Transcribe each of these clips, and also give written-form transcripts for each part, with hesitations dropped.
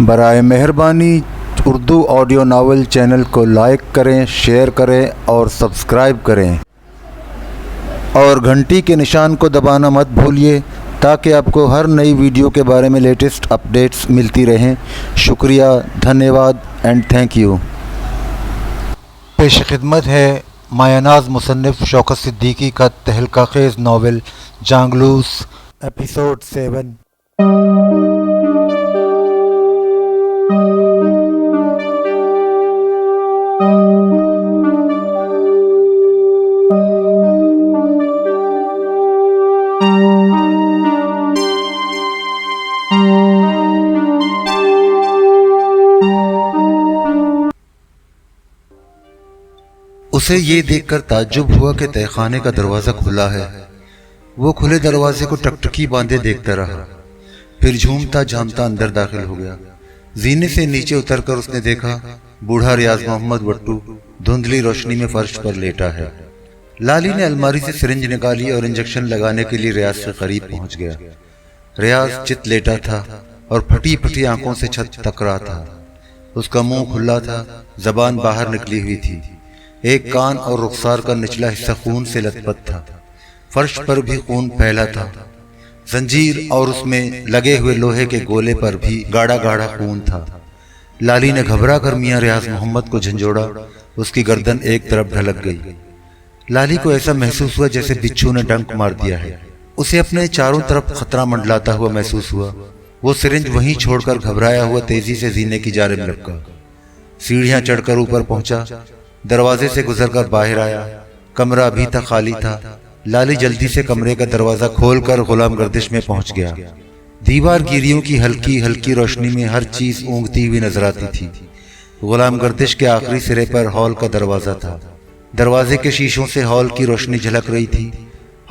برائے مہربانی Urdu audio novel channel کو لائک کریں، شیئر کریں اور سبسکرائب کریں اور گھنٹی کے نشان کو دبانا مت بھولیے تاکہ آپ کو ہر نئی ویڈیو کے بارے میں لیٹسٹ اپڈیٹس ملتی رہیں۔ شکریہ، دھنیہ واد اینڈ تھینک یو۔ پیش خدمت ہے مایہ ناز مصنف شوکت صدیقی کا تہلکہ خیز ناول جانگلوس، ایپیسوڈ 7۔ اسے یہ دیکھ کر تعجب ہوا کہ تہہ خانے کا دروازہ کھلا ہے۔ وہ کھلے دروازے کو ٹکٹکی باندھے دیکھتا رہا، پھر جھومتا جھامتا اندر داخل ہو گیا۔ زینے سے نیچے اتر کر اس نے دیکھا بوڑھا ریاض محمد وٹو دھندلی روشنی میں فرش پر لیٹا ہے۔ لالی نے الماری سے سرنج نکالی اور انجیکشن لگانے کے لیے ریاض کے قریب پہنچ گیا۔ ریاض چت لیٹا تھا اور پھٹی پھٹی آنکھوں سے چھت تک رہا تھا۔ اس کا منہ کھلا تھا، زبان باہر نکلی ہوئی تھی، ایک کان اور رخسار کا نچلا حصہ خون سے لت پت تھا، فرش پر بھی خون پھیلا تھا، زنجیر اور اس میں لگے ہوئے لوہے کے گولے پر بھی گاڑھا گاڑھا خون تھا۔ لالی نے گھبرا کر میاں ریاض محمد کو جھنجھوڑا، اس کی گردن ایک طرف ڈھلک گئی۔ لالی کو ایسا محسوس ہوا جیسے بچھو نے ڈنک مار دیا ہے۔ اسے اپنے چاروں طرف خطرہ منڈلاتا ہوا محسوس ہوا۔ وہ سرنج وہیں چھوڑ کر گھبرایا ہوا تیزی سے زینے کی جانب لپکا، سیڑھیاں چڑھ کر اوپر پہنچا، دروازے سے گزر کر باہر آیا۔ کمرہ ابھی تک خالی تھا۔ لالی جلدی سے کمرے کا دروازہ کھول کر غلام گردش میں پہنچ گیا۔ دیوار گیریوں کی ہلکی ہلکی روشنی میں ہر چیز اونگتی ہوئی نظر آتی تھی۔ غلام گردش کے آخری سرے پر ہال کا دروازہ تھا۔ دروازے کے شیشوں سے ہال کی روشنی جھلک رہی تھی۔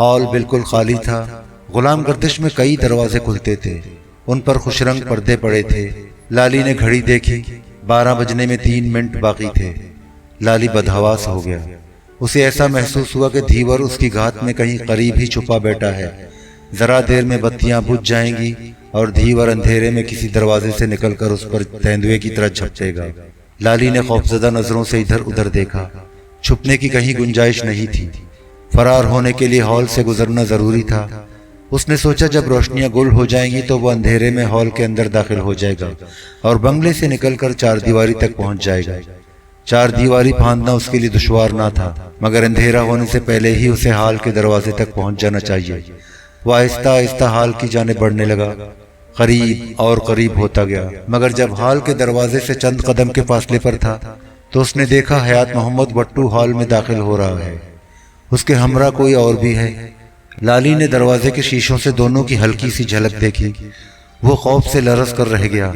ہال بالکل خالی تھا۔ غلام گردش میں کئی دروازے کھلتے تھے، ان پر خوش رنگ پردے پڑے تھے۔ لالی نے گھڑی دیکھی، 12 بجنے میں 3 منٹ باقی تھے۔ لالی بدحواس ہو گیا۔ اسے ایسا محسوس ہوا کہ دھیور اس کی گھات میں کہیں قریب ہی چھپا بیٹھا ہے۔ ذرا دیر میں بتیاں بجھ جائیں گی اور دھیور اندھیرے میں کسی دروازے سے نکل کر اس پر تیندوے کی طرح جھپٹے گا۔ لالی نے خوفزدہ نظروں سے ادھر ادھر دیکھا، چھپنے کی کہیں گنجائش نہیں تھی۔ فرار ہونے کے لیے ہال سے گزرنا ضروری تھا۔ اس نے سوچا جب روشنیاں گل ہو جائیں گی تو وہ اندھیرے میں ہال کے اندر داخل ہو جائے گا اور بنگلے سے نکل کر 4 دیواری تک پہنچ جائے گا۔ 4 دیواری پھاندنا اس کے لیے دشوار نہ تھا، مگر اندھیرا ہونے سے پہلے ہی اسے ہال کے دروازے تک پہنچ جانا چاہیے۔ وہ آہستہ آہستہ ہال کی جانب بڑھنے لگا، قریب اور قریب ہوتا گیا، مگر جب ہال کے دروازے سے چند قدم کے فاصلے پر تھا تو اس نے دیکھا حیات محمد وٹو ہال میں داخل ہو رہا ہے۔ اس کے ہمراہ کوئی اور بھی ہے۔ لالی نے دروازے کے شیشوں سے دونوں کی ہلکی سی جھلک دیکھی۔ وہ خوف سے لرز کر رہ گیا،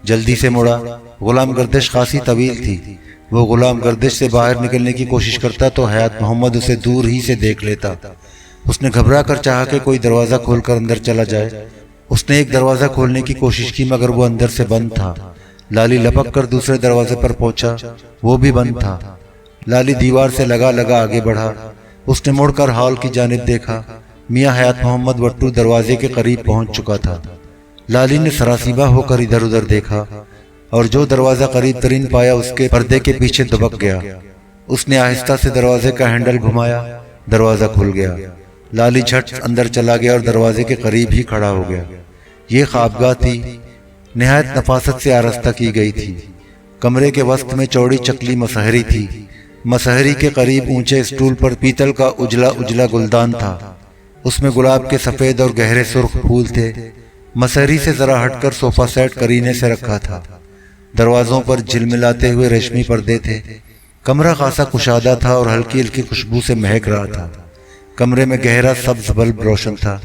جلدی سے مڑا۔ غلام گردش خاصی طویل تھی۔ وہ غلام گردش سے باہر نکلنے کی کوشش کرتا تو حیات محمد اسے دور ہی سے دیکھ لیتا۔ اس نے گھبرا کر چاہا کہ کوئی دروازہ کھول کر اندر چلا جائے۔ اس نے ایک دروازہ کھولنے کی کوشش کی مگر وہ اندر سے بند تھا۔ لالی لپک کر دوسرے دروازے پر پہنچا، وہ بھی بند تھا۔ لالی دیوار سے لگا لگا آگے بڑھا۔ اس نے مڑ کر ہال کی جانب دیکھا، میاں حیات محمد وٹو دروازے کے قریب پہنچ چکا تھا۔ لالی نے سراسیمہ ہو کر ادھر ادھر دیکھا اور جو دروازہ قریب ترین پایا اس کے پردے کے پیچھے دبک گیا۔ اس نے آہستہ سے دروازے کا ہینڈل گھمایا، دروازہ کھل گیا۔ لالی جھٹ اندر چلا گیا اور دروازے کے قریب ہی کھڑا ہو گیا۔ یہ خوابگاہ تھی، نہایت نفاست سے آراستہ کی گئی تھی۔ کمرے کے وسط میں چوڑی چکلی مسہری تھی۔ مسہری کے قریب اونچے اسٹول پر پیتل کا اجلا اجلا گلدان تھا، اس میں گلاب کے سفید اور گہرے سرخ پھول تھے۔ مسہری سے ذرا ہٹ کر صوفہ سیٹ کرینے سے رکھا تھا۔ دروازوں پر جھلملاتے ہوئے ریشمی پردے تھے۔ کمرہ خاصا کشادہ تھا اور ہلکی ہلکی خوشبو سے مہک رہا تھا۔ کمرے میں گہرا سبز بلب روشن تھا۔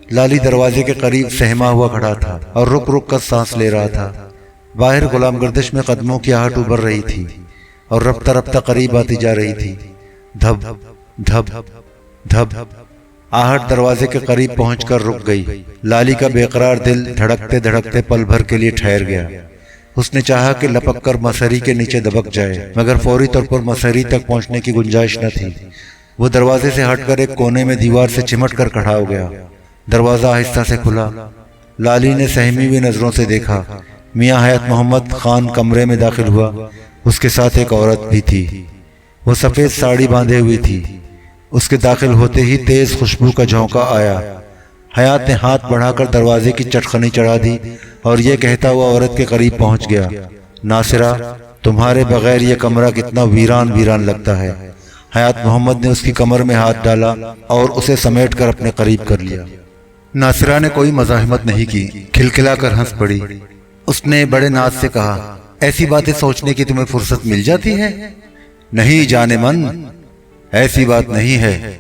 لالی دروازے کے قریب سہما ہوا کھڑا تھا اور رک رک کر سانس لے رہا تھا۔ باہر غلام گردش میں قدموں کی آہٹ ابھر رہی تھی اور رفتہ رفتہ قریب آتی جا رہی تھی۔ دھب دھب دھب آہٹ دروازے کے قریب پہنچ کر رک گئی۔ لالی کا بے قرار دل دھڑکتے دھڑکتے پل بھر کے لیے ٹھہر گیا۔ اس نے چاہا کہ لپک کر مسہری کے نیچے دبک جائے، مگر فوری طور پر مسہری تک پہنچنے کی گنجائش نہ تھی۔ وہ دروازے سے ہٹ کر ایک کونے میں دیوار سے چمٹ کر کھڑا ہو گیا۔ دروازہ آہستہ سے کھلا۔ لالی نے سہمی ہوئی نظروں سے دیکھا میاں حیات محمد خان کمرے میں داخل ہوا۔ اس کے ساتھ ایک عورت بھی تھی، وہ سفید ساڑی باندھے ہوئی تھی۔ اس کے داخل ہوتے ہی تیز خوشبو کا جھونکا آیا۔ حیات نے ہاتھ بڑھا کر دروازے کی چٹخنی چڑھا دی اور یہ کہتا ہوا عورت کے قریب پہنچ گیا، ناصرہ، تمہارے بغیر یہ کمرہ کتنا ویران ویران لگتا ہے۔ حیات محمد نے اس کی کمر میں ہاتھ ڈالا اور اسے سمیٹ کر اپنے قریب کر لیا۔ ناصرہ نے کوئی مزاحمت نہیں کی، کھلکھلا کر ہنس پڑی۔ اس نے بڑے ناز سے کہا، ایسی باتیں سوچنے کی تمہیں فرصت مل جاتی ہے؟ نہیں جانے من، ایسی بات نہیں ہے،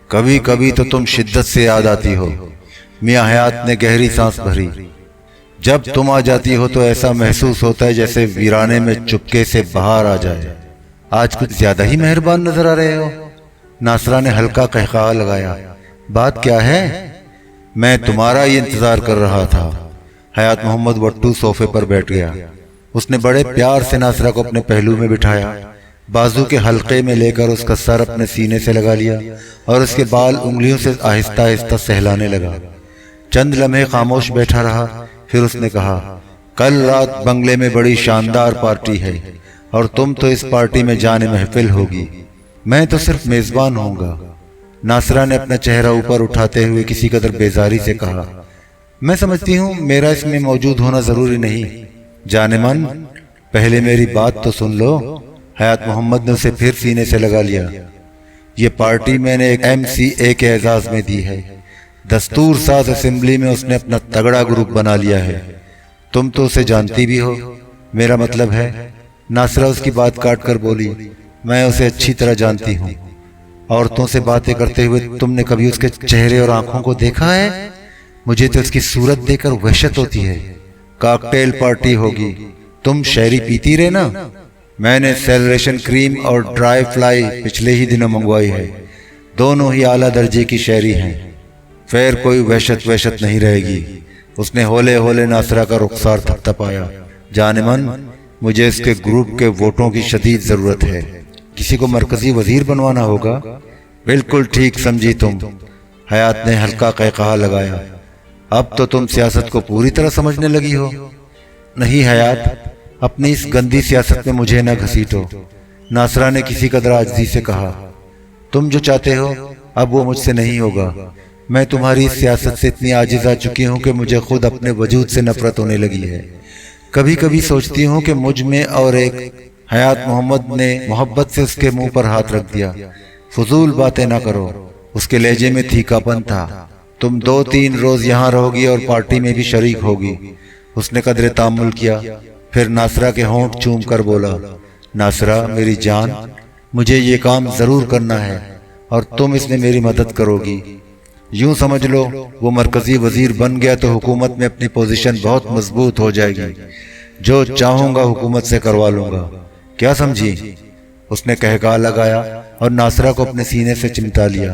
کبھی کبھی تو تم شدت سے یاد آتی ہو۔ میاں حیات نے گہری سانس بھری۔ جب تم آ جاتی ہو تو ایسا محسوس ہوتا ہے جیسے ویرانے میں چپکے سے بہار آ جائے۔ آج کچھ زیادہ ہی مہربان نظر آ رہے ہو۔ ناصرہ نے ہلکا قہقہا لگایا۔ بات کیا ہے؟ میں تمہارا ہی انتظار کر رہا تھا۔ حیات محمد وٹو صوفے پر بیٹھ گیا۔ اس نے بڑے پیار سے ناصرہ کو اپنے پہلو میں بٹھایا، بازو کے حلقے میں لے کر اس کا سر اپنے سینے سے لگا لیا اور اس کے بال انگلیوں سے آہستہ آہستہ سہلانے لگا۔ چند لمحے خاموش بیٹھا رہا، پھر اس نے کہا، کل رات بنگلے میں بڑی شاندار پارٹی ہے اور تم تو اس پارٹی میں جانے محفل ہوگی، میں تو صرف میزبان ہوں گا۔ ناصرہ نے اپنا چہرہ اوپر اٹھاتے ہوئے کسی قدر بیزاری سے کہا، میں سمجھتی ہوں میرا اس میں موجود ہونا ضروری نہیں۔ جانے من، پہلے میری بات تو سن لو۔ حیات محمد نے اسے پھر سینے سے لگا لیا۔ یہ پارٹی میں نے ایک MCA کے اعزاز میں دی ہے۔ دستور ساز اسمبلی میں اس نے اپنا تگڑا گروپ بنا لیا ہے، تم تو اسے جانتی بھی ہو۔ میرا مطلب ہے، ناصرہ اس کی بات کاٹ کر بولی، میں اسے اچھی طرح جانتی ہوں۔ عورتوں سے باتیں کرتے ہوئے تم نے کبھی اس کے چہرے اور آنکھوں کو دیکھا ہے؟ مجھے تو اس کی صورت دیکھ کر وحشت ہوتی ہے۔ کاکٹیل پارٹی ہوگی، تم شیری پیتی رہے نا؟ میں نے سیلریشن کریم اور ڈرائی فلائی پچھلے ہی دنوں منگوائی ہے، دونوں ہی اعلیٰ درجے کی شیری ہیں، پھر کوئی وحشت نہیں رہے گی۔ اس نے ہولے ہولے ناصرہ کا رخسار تھپتھپایا۔ جانے من، مجھے اس کے گروپ کے ووٹوں کی شدید ضرورت ہے، کسی کو مرکزی وزیر بنوانا ہوگا۔ بالکل ٹھیک سمجھی تم۔ حیات نے ہلکا قہقہا لگایا۔ اب تو تم سیاست کو پوری طرح سمجھنے لگی ہو۔ نہیں حیات، اپنی اس گندی سیاست میں مجھے نہ گھسیٹو، ناصرہ نے کسی قدر عاجزی سے کہا۔ تم جو چاہتے ہو اب وہ مجھ سے نہیں ہوگا۔ میں تمہاری اس سیاست سے اتنی عاجز آ چکی ہوں کہ مجھے خود اپنے وجود سے نفرت ہونے لگی ہے۔ کبھی کبھی سوچتی ہوں کہ مجھ میں اور ایک حیات محمد نے محبت سے اس کے منہ پر ہاتھ رکھ دیا۔ فضول باتیں نہ کرو، اس کے لہجے میں تھیکا پن تھا۔ تم 2-3 روز یہاں رہو گی اور پارٹی میں بھی شریک ہوگی۔ اس نے قدر تامل کیا، پھر ناصرہ کے ہونٹ چوم کر بولا، ناصرہ میری جان، مجھے یہ کام ضرور کرنا ہے اور تم اس میں میری مدد کرو گی۔ یوں سمجھ لو وہ مرکزی وزیر بن گیا تو حکومت میں اپنی پوزیشن بہت مضبوط ہو جائے گی۔ جو چاہوں گا حکومت سے کروا لوں گا، کیا سمجھی؟ اس نے قہقہا لگایا اور ناصرہ کو اپنے سینے سے چمٹا لیا۔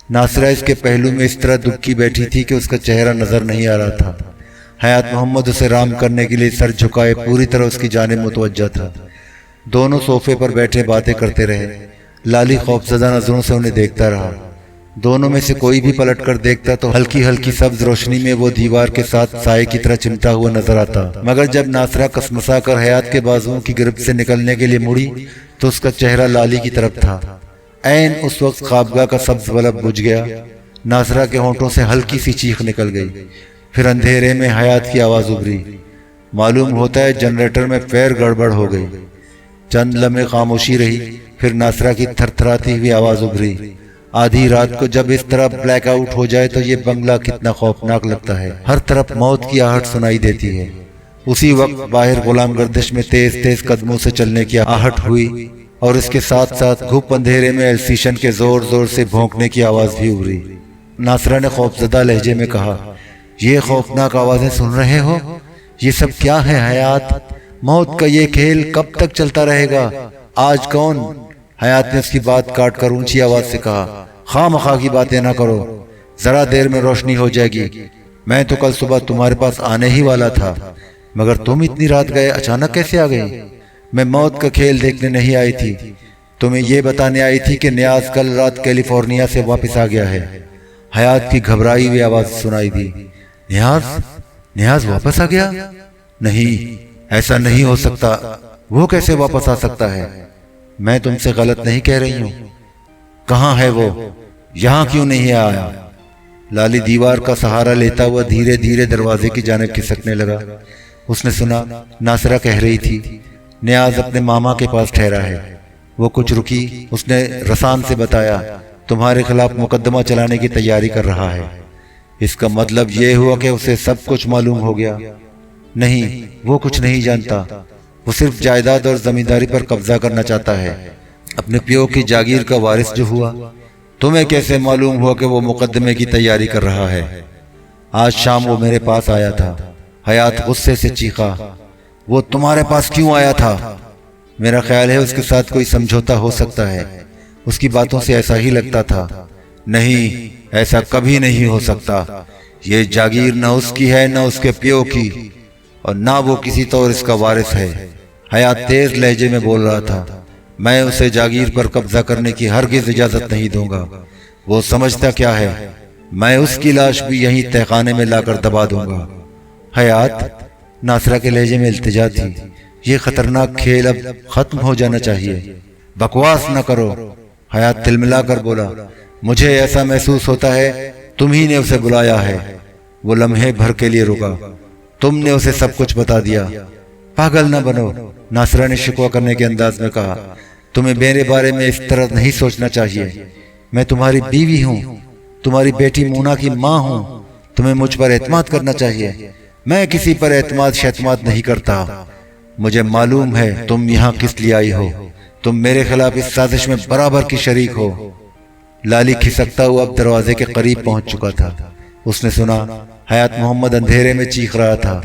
ناصرہ اس کے پہلو میں اس طرح دبکی بیٹھی تھی کہ اس کا چہرہ نظر نہیں آ رہا تھا۔ حیات محمد اسے رام کرنے کے لیے سر جھکائے پوری طرح اس کی جانب متوجہ تھا۔ دونوں صوفے پر بیٹھے باتیں کرتے رہے۔ لالی خوفزدہ نظروں سے انہیں دیکھتا رہا۔ دونوں میں سے کوئی بھی پلٹ کر دیکھتا تو ہلکی ہلکی سبز روشنی میں وہ دیوار کے ساتھ سائے کی طرح چمٹا ہوا نظر آتا، مگر جب ناصرہ کسمسا کر حیات کے بازوؤں کی گرفت سے نکلنے کے لیے مڑی تو اس کا چہرہ لالی کی طرف تھا۔ عین اس وقت خوابگاہ کا سبز بلب بجھ گیا۔ ناصرہ کے ہونٹوں سے ہلکی سی چیخ نکل گئی، پھر اندھیرے میں حیات کی آواز ابھری، معلوم ہوتا ہے جنریٹر میں فیر گڑبڑ ہو گئی۔ چند لمحے خاموشی رہی، پھر ناصرہ کی تھر تھراتی ہوئی آواز ابھری، آدھی رات کو جب اس طرح بلیک آؤٹ ہو جائے تو یہ بنگلہ کتنا خوفناک لگتا ہے، ہر طرف موت کی آہٹ سنائی دیتی ہے۔ اسی وقت باہر غلام گردش میں تیز تیز قدموں سے چلنے کی آہٹ ہوئی اور اس کے ساتھ ساتھ گھپ اندھیرے میں ایلسیشن کے زور زور سے بھونکنے کی آواز بھی ابھری۔ ناصرہ نے خوفزدہ لہجے میں کہا، یہ خوفناک آوازیں سن رہے ہو؟ یہ سب کیا ہے حیات؟ موت کا یہ کھیل کب تک چلتا رہے گا؟ آج کون؟ حیات نے اس کی بات کاٹ کر اونچی آواز سے کہا، خواہ مخواہ کی باتیں نہ کرو، ذرا دیر میں روشنی ہو جائے گی۔ میں تو کل صبح تمہارے پاس آنے ہی والا تھا، مگر تم اتنی رات گئے، اچانک کیسے آ گئی؟ میں موت کا کھیل دیکھنے نہیں آئی تھی، تمہیں یہ بتانے آئی تھی کہ نیاز کل رات کیلیفورنیا سے واپس آ گیا ہے۔ حیات کی گھبرائی ہوئی آواز سنائی دی، نیاز واپس آ گیا؟ نہیں، ایسا نہیں ہو سکتا، وہ کیسے واپس آ سکتا ہے؟ میں تم سے غلط نہیں کہہ رہی ہوں۔ کہاں ہے وہ؟ یہاں کیوں نہیں آیا؟ لالی دیوار کا سہارا لیتا ہوا دھیرے دھیرے دروازے کی جانب کھسکنے لگا۔ اس نے سنا ناصرہ کہہ رہی تھی نیاز اپنے ماما کے پاس ٹھہرا ہے۔ وہ کچھ رکی، اس نے رسان سے بتایا تمہارے خلاف مقدمہ چلانے کی تیاری کر رہا ہے۔ اس کا مطلب یہ ہوا کہ اسے سب کچھ معلوم ہو گیا؟ نہیں، وہ کچھ نہیں جانتا، وہ صرف جائیداد اور زمینداری پر قبضہ کرنا چاہتا ہے، اپنے پیو کی جاگیر کا وارث جو ہوا۔ تمہیں کیسے معلوم ہوا کہ وہ مقدمے کی تیاری کر رہا ہے؟ آج شام وہ میرے پاس آیا تھا۔ حیات غصے سے چیخا، وہ تمہارے پاس کیوں آیا تھا؟ میرا خیال ہے اس کے ساتھ کوئی سمجھوتا ہو سکتا ہے، اس کی باتوں سے ایسا ہی لگتا تھا۔ نہیں، ایسا کبھی نہیں ہو سکتا، یہ جاگیر نہ اس کی ہے نہ اس کے پیو کی، اور نہ وہ کسی طور اس کا وارث ہے۔ حیات تیز لہجے میں بول رہا تھا، میں اسے جاگیر پر قبضہ کرنے کی ہرگز اجازت نہیں دوں گا۔ وہ سمجھتا کیا ہے، میں اس کی لاش بھی یہیں تہخانے میں لا کر دبا دوں گا۔ حیات، ناصرہ کے لہجے میں التجا تھی، یہ خطرناک کھیل اب ختم ہو جانا چاہیے۔ بکواس نہ کرو، حیات تلملا کر بولا، مجھے ایسا محسوس ہوتا ہے تم ہی نے اسے بلایا ہے۔ وہ لمحے بھر کے لیے رکا، تم نے اسے سب کچھ بتا دیا۔ پاگل نہ بنو، ناصرہ نے شکوہ کرنے کے انداز میں کہا، تمہیں میرے بارے میں اس طرح نہیں سوچنا چاہیے۔ میں تمہاری بیوی ہوں، تمہاری بیٹی مونا کی ماں ہوں، تمہیں مجھ پر اعتماد کرنا چاہیے۔ میں کسی پر اعتماد شیعتماد نہیں کرتا۔ مجھے معلوم ہے تم یہاں کس لیے آئی ہو، تم میرے خلاف اس سازش میں برابر کی شریک ہو۔ لالی کھسکتا ہوا اب دروازے کے قریب پہنچ چکا تھا۔ اس نے سنا حیات محمد اندھیرے میں چیخ رہا تھا،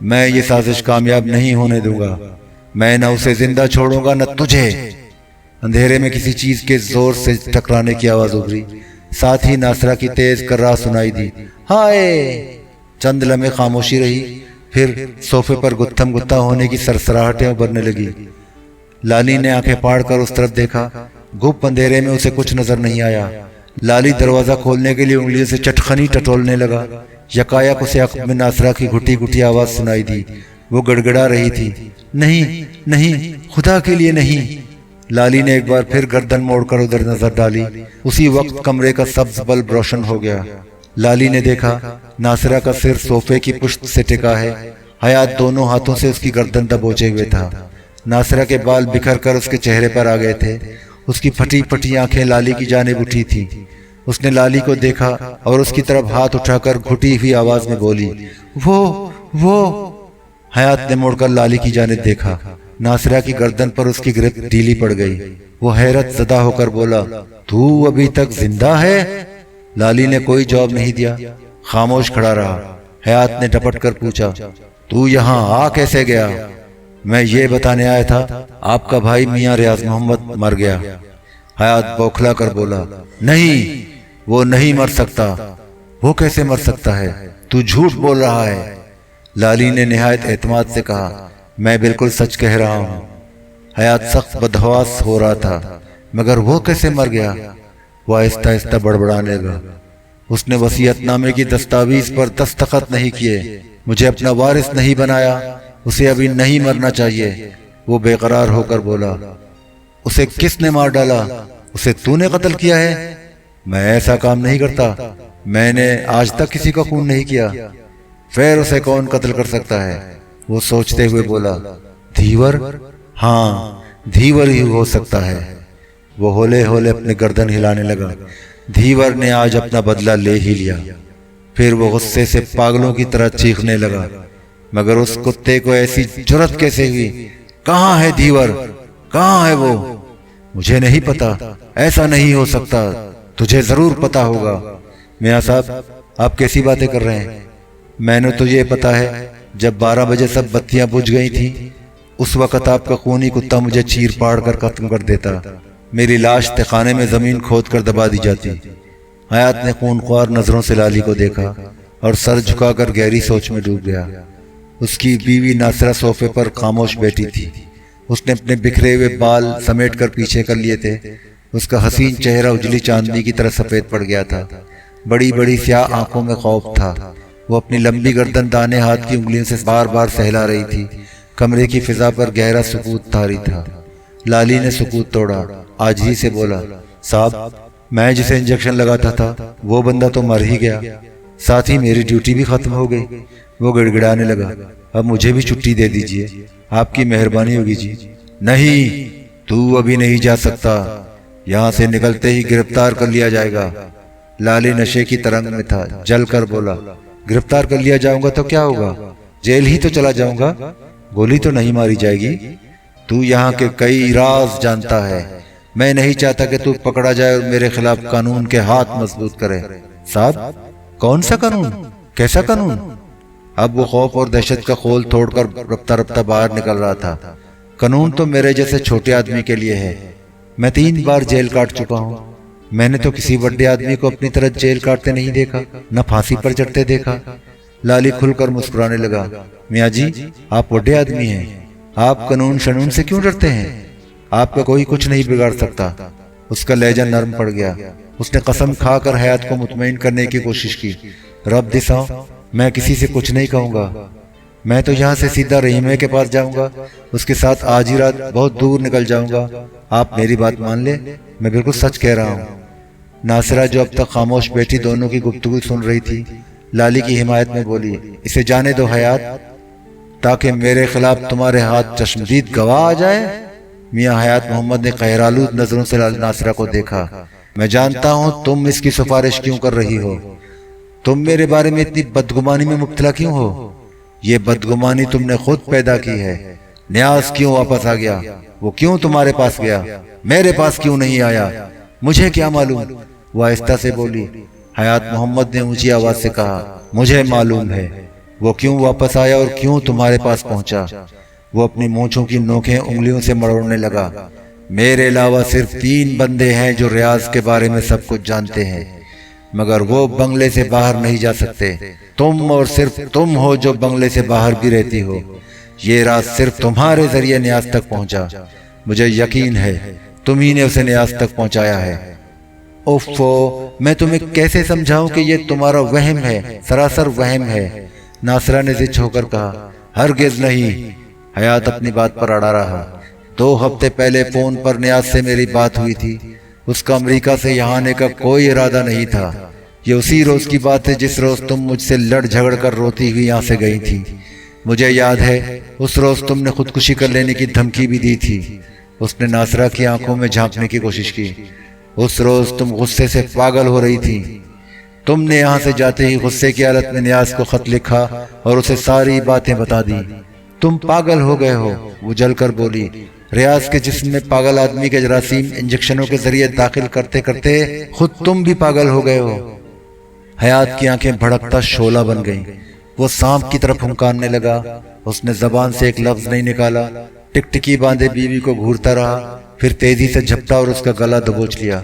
میں یہ سازش کامیاب نہیں ہونے دوں گا، میں نہ اسے زندہ چھوڑوں گا نہ تجھے۔ اندھیرے میں کسی چیز کے زور سے ٹکرانے کی آواز ابھری، ساتھ ہی ناصرہ کی تیز کرراہ سنائی دی، ہائے! چند لمحے خاموشی رہی، پھر صوفے پر گتھم گتھا ہونے کی سرسراہٹیں ابھرنے لگی۔ لالی نے آنکھیں پھاڑ کر اس طرف دیکھا، گپ اندھیرے میں اسے کچھ نظر نہیں آیا۔ لالی دروازہ کھولنے کے لیے انگلیوں سے چٹخنی ٹٹولنے لگا۔ یکایک اسے عقب میں ناصرہ کی گھٹی گھٹی آواز سنائی دی، وہ گڑگڑا رہی تھی، نہیں نہیں، خدا کے لیے نہیں۔ لالی نے ایک بار پھر گردن موڑ کر ادھر نظر ڈالی، اسی وقت کمرے کا سبز بلب روشن ہو گیا۔ لالی نے دیکھا ناصرہ کا سر صوفے کی پشت سے ٹکا ہے، حیات دونوں ہاتھوں سے اس کی گردن دبوچے ہوئے تھا۔ ناصرہ کے بال بکھر کر اس کے چہرے پر آ گئے تھے، اس کی پھٹی پھٹی آنکھیں لالی کی جانب اٹھی تھی۔ اس نے لالی کو دیکھا اور اس کی طرف ہاتھ اٹھا کر گھٹی ہوئی آواز میں بولی، وہ حیات نے مڑ کر لالی کی جانب دیکھا، ناصرہ کی گردن پر اس کی گرفت ڈھیلی پڑ گئی۔ وہ حیرت زدہ ہو کر بولا، تو ابھی تک زندہ ہے؟ لالی نے کوئی جواب نہیں دیا، خاموش کھڑا رہا۔ حیات نے ڈپٹ کر پوچھا، تو یہاں آ کیسے گیا؟ میں یہ بتانے آیا تھا آپ کا بھائی میاں ریاض محمد مر گیا۔ حیات بوکھلا کر بولا، نہیں، وہ نہیں مر سکتا۔ وہ کیسے مر سکتا ہے؟ تو جھوٹ بول رہا ہے۔ لالی نے نہایت اعتماد سے کہا، میں بالکل سچ کہہ رہا ہوں۔ حیات سخت بدحواس ہو رہا تھا، مگر وہ کیسے مر گیا؟ وہ آہستہ آہستہ بڑبڑانے لگا، اس نے وصیت نامے کی دستاویز پر دستخط نہیں کیے، مجھے اپنا وارث نہیں بنایا، اسے ابھی نہیں مرنا چاہیے۔ وہ بے قرار ہو کر بولا، اسے کس نے مار ڈالا؟ اسے تو نے قتل کیا ہے؟ میں ایسا کام نہیں کرتا، میں نے آج تک کسی کا خون نہیں کیا۔ پھر اسے کون قتل کر سکتا ہے؟ وہ سوچتے ہوئے بولا، دھیور؟ ہاں، دھیور ہی ہو سکتا ہے۔ وہ ہولے ہولے اپنے گردن ہلانے لگا، دھیور نے آج اپنا بدلہ لے ہی لیا۔ پھر وہ غصے سے پاگلوں کی طرح چیخنے لگا، مگر اس کتے کو ایسی جرت کیسے ہوئی؟ کہاں ہے دھیور؟ کہاں ہے وہ؟ مجھے نہیں پتا، ایسا نہیں ہو سکتا، تجھے ضرور پتا ہوگا۔ میاں صاحب، آپ کیسی باتیں کر رہے ہیں؟ میں نے تو یہ پتا ہے، جب 12 بجے سب بتیاں بجھ گئی تھیں، اس وقت آپ کا خونی کتا مجھے چیر پاڑ کر ختم کر دیتا، میری لاش تہخانے میں زمین کھود کر دبا دی جاتی۔ حیات نے خونخوار نظروں سے لالی کو دیکھا اور سر جھکا کر گہری سوچ میں ڈوب گیا۔ اس کی بیوی ناصرہ صوفے پر خاموش بیٹھی تھی، اس نے اپنے بکھرے ہوئے بال سمیٹ کر پیچھے کر لیے تھے، اس کا حسین چہرہ اجلی چاندنی کی طرح سفید پڑ گیا تھا، بڑی بڑی سیاہ آنکھوں میں خوف تھا، وہ اپنی لمبی گردن دانے ہاتھ کی انگلیوں سے بار بار سہلا رہی تھی۔ کمرے کی فضا پر گہرا سکوت طاری تھا۔ لالی نے سکوت توڑا، عاجزی سے بولا، صاحب میں جسے انجیکشن لگاتا تھا وہ بندہ تو مر ہی گیا، ساتھ ہی میری ڈیوٹی بھی ختم ہو گئی۔ وہ گڑگڑانے لگا، اب مجھے بھی چھٹی دے دیجئے، آپ کی مہربانی ہوگی جی۔ نہیں، تو ابھی نہیں جا سکتا، یہاں سے نکلتے ہی گرفتار کر لیا جائے گا۔ لالی نشے کی ترنگ میں تھا، جل کر بولا، گرفتار کر لیا جاؤں گا تو کیا ہوگا؟ جیل ہی تو چلا جاؤں گا، گولی تو نہیں ماری جائے گی۔ تو یہاں کے کئی راز جانتا ہے، میں نہیں چاہتا کہ تو پکڑا جائے اور میرے خلاف قانون کے ہاتھ مضبوط کرے۔ صاحب کون سا قانون؟ کیسا قانون؟ اب وہ خوف اور دہشت کا خول توڑ کر رفتہ رفتہ باہر نکل رہا تھا۔ قانون تو میرے جیسے چھوٹے آدمی کے لیے ہے، میں 3 بار جیل کاٹ چکا ہوں، میں نے تو کسی بڑے آدمی کو اپنی طرح جیل کاٹتے نہیں دیکھا، نہ پھانسی پر چڑھتے دیکھا۔ لالی کھل کر مسکرانے لگا، میاں جی آپ بڑے آدمی ہیں، آپ قانون شنون سے کیوں ڈرتے ہیں؟ آپ کا کوئی کچھ نہیں بگاڑ سکتا۔ اس کا لہجہ نرم پڑ گیا۔ اس نے قسم کھا کر حیات کو مطمئن کرنے کی کوشش کی، رب دساؤ میں کسی سے کچھ نہیں کہوں گا، میں تو یہاں سے سیدھا رحیمے کے پاس جاؤں گا، اس کے ساتھ آج ہی رات بہت دور نکل جاؤں گا، آپ میری بات مان لیں، میں بالکل سچ کہہ رہا ہوں۔ ناصرہ جو اب تک خاموش بیٹھی دونوں کی گفتگو سن رہی تھی، لالی کی حمایت میں بولی، اسے جانے دو حیات، تاکہ میرے خلاف تمہارے ہاتھ چشمدید گواہ آ جائے۔ میاں حیات محمد نے قہرآلود نظروں سے ناصرہ کو دیکھا، میں جانتا ہوں تم اس کی سفارش کیوں کر رہی ہو، تم میرے بارے میں اتنی بدگمانی میں مبتلا کیوں ہو؟ یہ بدگمانی تم نے خود پیدا کی ہے۔ نیاز کیوں واپس آ گیا؟ وہ کیوں تمہارے پاس گیا؟ میرے پاس کیوں نہیں آیا؟ مجھے کیا معلوم؟ وہ آہستہ سے بولی۔ حیات محمد نے اونچی آواز سے کہا، مجھے معلوم ہے وہ کیوں واپس آیا اور کیوں تمہارے پاس پہنچا۔ وہ اپنی مونچھوں کی نوکیں انگلیوں سے مروڑنے لگا، میرے علاوہ صرف 3 بندے ہیں جو ریاض کے بارے میں سب کچھ جانتے ہیں، مگر وہ بنگلے سے باہر نہیں جا سکتے۔ تم اور صرف تم ہو جو بنگلے سے باہر بھی رہتی ہو۔ یہ راز صرف تمہارے ذریعے نیاز تک پہنچا، مجھے یقین ہے تم ہی نے اسے نیاز تک پہنچایا ہے۔ اوفو، میں تمہیں کیسے سمجھاؤں کہ یہ تمہارا وہم ہے، سراسر وہم ہے۔ ناصرہ نے ضد ہو کر کہا، ہرگز نہیں۔ حیات اپنی بات پر اڑا رہا، 2 ہفتے پہلے فون پر نیاز سے میری بات ہوئی تھی، اس کا امریکہ سے یہاں آنے کا کوئی ارادہ نہیں تھا۔ یہ اسی روز کی بات ہے جس روز تم مجھ سے لڑ جھگڑ کر روتی ہوئی یہاں سے گئی تھی۔ مجھے یاد ہے اس روز تم نے خودکشی کر لینے کی دھمکی بھی دی تھی۔ اس نے ناصرہ کی آنکھوں میں جھانکنے کی کوشش کی۔ اس روز تم غصے سے پاگل ہو رہی تھی، تم نے یہاں سے جاتے ہی غصے کی حالت میں نیاز کو خط لکھا اور اسے ساری باتیں بتا دی۔ تم پاگل ہو گئے ہو، وہ جل کر بولی۔ ریاض کے جسم میں پاگل آدمی کے جراثیم انجیکشنوں کے ذریعے داخل کرتے کرتے خود تم بھی پاگل ہو گئے ہو۔ حیات کی آنکھیں بھڑکتا شعلہ بن گئیں، وہ سانپ کی طرف ہمکاننے لگا۔ اس نے زبان سے ایک لفظ نہیں نکالا، ٹکٹکی باندھے بیوی کو گھورتا رہا، پھر تیزی سے جھپٹا اور اس کا گلا دبوچ لیا۔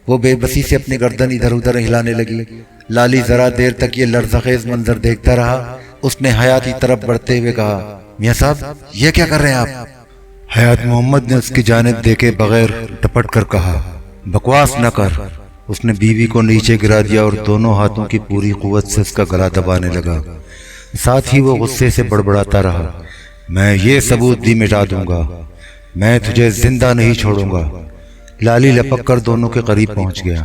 وہ بے بسی سے اپنی گردن ادھر ادھر ہلانے لگی۔ لالی ذرا دیر تک یہ لرزخیز منظر دیکھتا رہا۔ اس نے حیات کی طرف بڑھتے ہوئے کہا، میاں صاحب یہ کیا کر رہے ہیں آپ؟ حیات محمد نے اس کی جانب دیکھے بغیر ڈپٹ کر کہا، بکواس نہ کر۔ اس نے بیوی کو نیچے گرا دیا اور دونوں ہاتھوں کی پوری قوت سے اس کا گلا دبانے لگا، ساتھ ہی وہ غصے سے بڑبڑاتا رہا، میں یہ ثبوت بھی مٹا دوں گا، میں تجھے زندہ نہیں چھوڑوں گا۔ لالی لپک کر دونوں کے قریب پہنچ گیا۔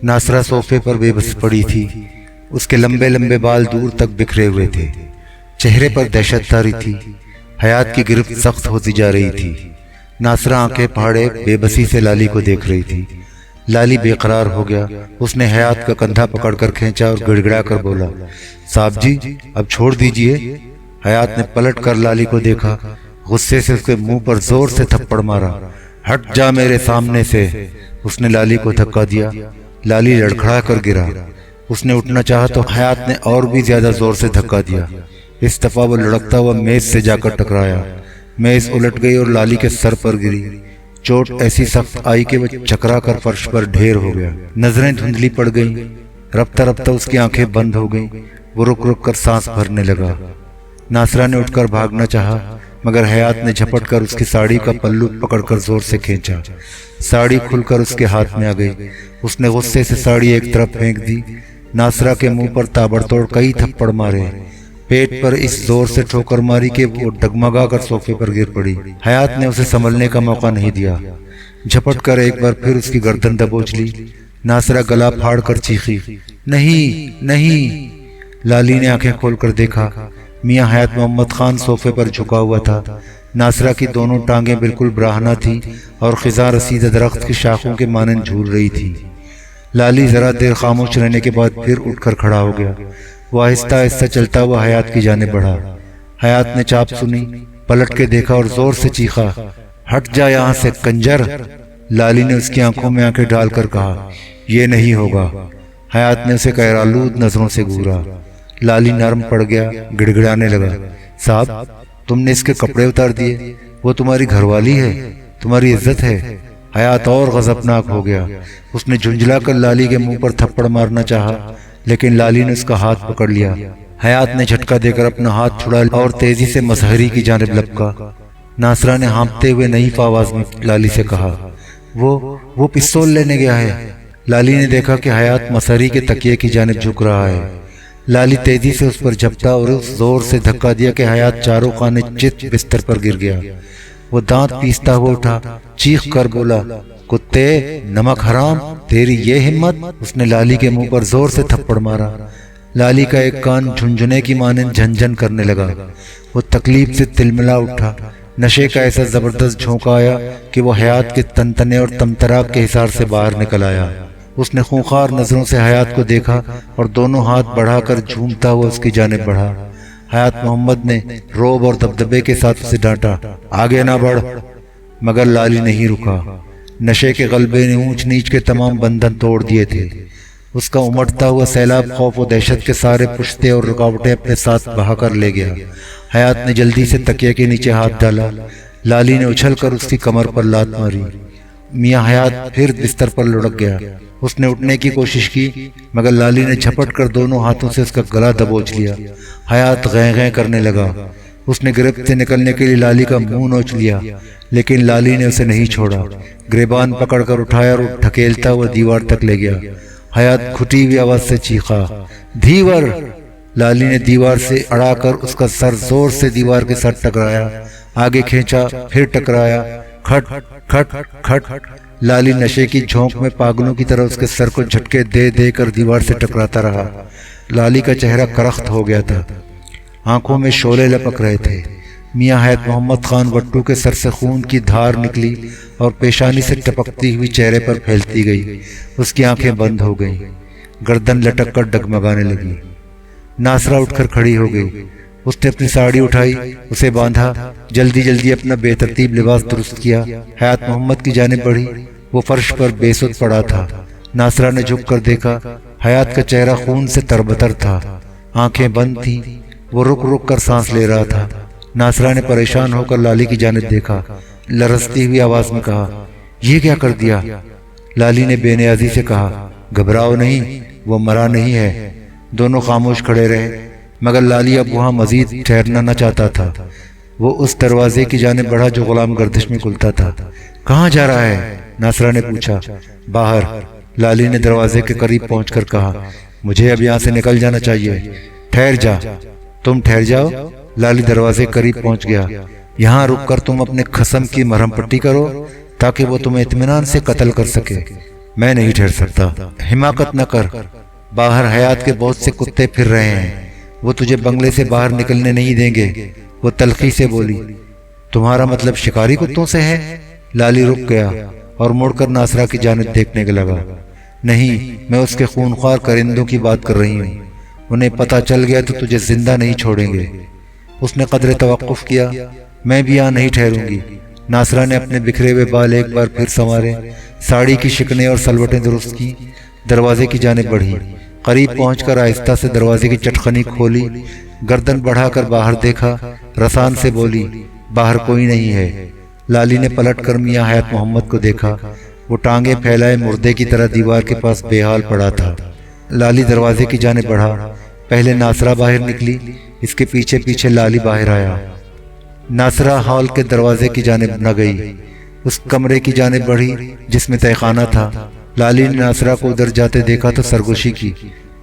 ناصرہ صوفے پر بے بس پڑی تھی، اس کے لمبے لمبے بال دور تک بکھرے ہوئے تھے، چہرے پر دہشت طاری تھی۔ حیات کی گرفت سخت ہوتی جا رہی تھی۔ ناصرہ آنکھیں پھاڑے بے بسی سے لالی کو دیکھ رہی تھی۔ لالی بے قرار ہو گیا، اس نے حیات کا کندھا پکڑ کر کھینچا اور گڑگڑا کر بولا، صاحب جی اب چھوڑ دیجئے۔ حیات نے پلٹ کر لالی کو دیکھا، غصے سے اس کے منہ پر زور سے تھپڑ مارا، ہٹ جا میرے سامنے سے۔ اس نے لالی کو دھکا دیا، لالی لڑکھڑا کر گرا۔ اس نے اٹھنا چاہا تو حیات نے اور بھی زیادہ زور سے دھکا دیا۔ اس دفعہ وہ لڑکتا ہوا میز سے جا کر ٹکرایا، میز الٹ گئی اور لالی کے سر پر گری۔ چوٹ ایسی سخت آئی کہ وہ چکرا کر فرش پر ڈھیر ہو گیا، نظریں دھندلی پڑ گئیں، رفتہ رفتہ اس کی آنکھیں بند ہو گئیں، وہ رک رک کر سانس بھرنے لگا۔ ناصرہ نے اٹھ کر بھاگنا چاہا مگر حیات نے جھپٹ کر اس کی ساڑی کا پلو پکڑ کر زور سے کھینچا، ساڑی کھل کر اس کے ہاتھ میں آ گئی۔ اس نے غصے سے ساڑی ایک طرف پھینک دی، ناصرہ کے منہ پر تابڑتوڑ کئی تھپڑ مارے، پیٹ پر اس زور سے ٹھوکر ماری کہ وہ ڈگمگا کر صوفے پر گر پڑی۔ حیات نے اسے سنبھلنے کا موقع نہیں دیا، جھپٹ کر ایک بار پھر اس کی گردن دبوچ لی۔ ناصرہ گلا پھاڑ کر چیخی، نہیں نہیں۔ لالی نے آنکھیں کھول کر دیکھا، میاں حیات محمد خان صوفے پر جھکا ہوا تھا۔ ناصرہ کی دونوں ٹانگیں بالکل براہنہ تھی اور خزاں رسیدہ درخت کی شاخوں کے مانند جھول رہی تھی۔ لالی ذرا دیر خاموش رہنے کے بعد پھر اٹھ کر کھڑا ہو گیا۔ وہ آہستہ آہستہ چلتا ہوا حیات کی جانب بڑھا۔ حیات نے چاپ سنی، پلٹ کے دیکھا اور زور سے چیخا، ہٹ جا یہاں سے کنجر۔ لالی نے اس کی آنکھوں میں آنکھیں ڈال کر کہا، یہ نہیں ہوگا۔ حیات نے اسے غیرآلود نظروں سے گھورا۔ لالی نرم پڑ گیا، گڑ گڑانے لگا، صاحب تم نے اس کے کپڑے اتار دیے، وہ تمہاری گھر والی ہے، تمہاری عزت ہے۔ حیات اور غضبناک ہو گیا، اس نے جھنجھلا کر لالی کے منہ پر تھپڑ مارنا چاہا، لیکن لالی نے اس کا ہاتھ پکڑ لیا۔ حیات نے جھٹکا دے کر اپنا ہاتھ چھڑا اور تیزی سے مسحری کی جانب لپکا۔ ناصرہ نے ہانپتے ہوئے نحیف آواز میں لالی سے کہا، وہ پستول لینے گیا ہے۔ لالی نے دیکھا کہ حیات مسحری کے تکیے کی جانب جھک رہا ہے۔ لالی تیزی سے اس پر جھپٹا اور اس زور سے دھکا دیا کہ حیات چاروں خانے چت بستر پر گر گیا۔ وہ دانت پیستا ہوا اٹھا، چیخ کر بولا، کتے، نمک حرام، تیری یہ ہمت! اس نے لالی کے منہ پر زور سے تھپڑ مارا۔ لالی کا ایک کان جھنجھنے کی مانند جھنجھن کرنے لگا۔ وہ تکلیف سے تلملا اٹھا۔ نشے کا ایسا زبردست جھونکا آیا کہ وہ حیات کے تنتنے اور تمتراک کے حصار سے باہر نکل آیا۔ اس نے خونخوار نظروں سے حیات کو دیکھا اور دونوں ہاتھ بڑھا کر جھومتا ہوا اس کی جانب بڑھا۔ حیات محمد نے روب اور دبدبے کے ساتھ اسے ڈانٹا، آگے نہ بڑھ، مگر لالی نہیں رکا۔ نشے کے غلبے نے اونچ نیچ کے تمام بندھن توڑ دیے تھے۔ اس کا امٹتا ہوا سیلاب خوف و دہشت کے سارے پشتے اور رکاوٹیں اپنے ساتھ بہا کر لے گیا۔ حیات نے جلدی سے تکیے کے نیچے ہاتھ ڈالا۔ لالی نے اچھل کر اس کی کمر پر لات ماری۔ میاں حیات پھر بستر پر لڑک گیا۔ اس نے اٹھنے کی کوشش کی، مگر لالی نے جھپٹ کر دونوں ہاتھوں سے اس کا گلا دبوچ لیا۔ حیات غیں غیں کرنے لگا۔ اس نے گرفت سے نکلنے کے لیے لالی کا منہ نوچ لیا، لیکن لالی نے اسے نہیں چھوڑا۔ گریبان پکڑ کر اٹھایا اور ڈھکیلتا ہوا دیوار تک لے گیا۔ حیات گھٹی ہوئی آواز سے چیخا، دھیور! لالی نے دیوار سے اڑا کر اس کا سر زور سے دیوار کے ساتھ ٹکرایا، آگے کھینچا، پھر ٹکرایا، کھٹ کھٹ کھٹ۔ لالی نشے کی جھونک میں پاگلوں کی طرح اس کے سر کو جھٹکے دے دے کر دیوار سے ٹکراتا رہا۔ لالی کا چہرہ کرخت ہو گیا تھا، آنکھوں میں شعلے لپک رہے تھے۔ میاں حیات محمد خان وٹو کے سر سے خون کی دھار نکلی اور پیشانی سے ٹپکتی ہوئی چہرے پر پھیلتی گئی۔ اس کی آنکھیں بند ہو گئیں، گردن لٹک کر ڈگمگانے لگی۔ ناصرہ اٹھ کر کھڑی ہو گئی۔ اس نے اپنی ساڑی اٹھائی، اسے باندھا، جلدی جلدی اپنا بے ترتیب لباس درست کیا۔ حیات محمد کی جانب بڑھی، وہ فرش پر بے سد پڑا تھا۔ ناصرہ نے جھک کر دیکھا، حیات کا چہرہ خون سے تربتر تھا، آنکھیں بند تھیں، وہ رک رک کر سانس لے رہا تھا۔ ناصرہ نے پریشان ہو کر لالی کی جانب دیکھا، لرزتی ہوئی آواز میں کہا، یہ کیا کر دیا؟ لالی نے بے نیازی سے کہا، گھبراؤ نہیں، وہ مرا نہیں ہے۔ دونوں خاموش کھڑے رہے، مگر لالی اب وہاں مزید ٹھہرنا نہ چاہتا تھا۔ وہ اس دروازے کی جانب بڑھا جو غلام گردش میں کھلتا تھا۔ کہاں جا رہا ہے؟ ناصرہ نے پوچھا۔ باہر۔ لالی نے دروازے کے قریب پہنچ کر کہا، مجھے اب یہاں سے نکل جانا چاہیے۔ ٹھہر جا۔ تم ٹھہر جاؤ۔ لالی دروازے کے قریب پہنچ گیا۔ یہاں رک کر تم اپنے خصم کی مرہم پٹی کرو تاکہ وہ تمہیں اطمینان سے قتل کر سکے۔ میں نہیں ٹھہر سکتا۔ حماقت نہ کر، باہر حیات کے بہت سے کتے پھر رہے ہیں، وہ تجھے بنگلے سے باہر نکلنے نہیں دیں گے۔ وہ تلخی سے بولی، تمہارا مطلب شکاری کتوں سے ہے؟ لالی رک گیا اور مڑ کر ناصرہ کی جانب دیکھنے کے لگا۔ نہیں، میں اس کے خونخوار کرندوں کی بات کر رہی ہوں، انہیں پتہ چل گیا تو تجھے زندہ نہیں چھوڑیں گے۔ اس نے قدر توقف کیا، میں بھی یہاں نہیں ٹھہروں گی۔ ناصرہ نے اپنے بکھرے ہوئے بال ایک بار پھر سنوارے، ساڑی کی شکنیں اور سلوٹیں درست کی، دروازے کی جانب بڑھی۔ قریب پہنچ کر آہستہ سے دروازے کی چٹخنی کھولی، گردن بڑھا کر باہر دیکھا، رسان سے بولی، باہر کوئی نہیں ہے۔ لالی نے پلٹ کر میاں حیات محمد کو دیکھا، وہ ٹانگیں پھیلائے مردے کی طرح دیوار کے پاس بے حال پڑا تھا۔ لالی دروازے کی جانب بڑھا، پہلے ناصرہ باہر نکلی، اس کے پیچھے پیچھے لالی باہر آیا۔ ناصرہ ہال کے دروازے کی جانب نہ گئی، اس کمرے کی جانب بڑھی جس میں تہخانہ تھا۔ لالی نے ناصرہ کو ادھر جاتے دیکھا تو سرگوشی کی،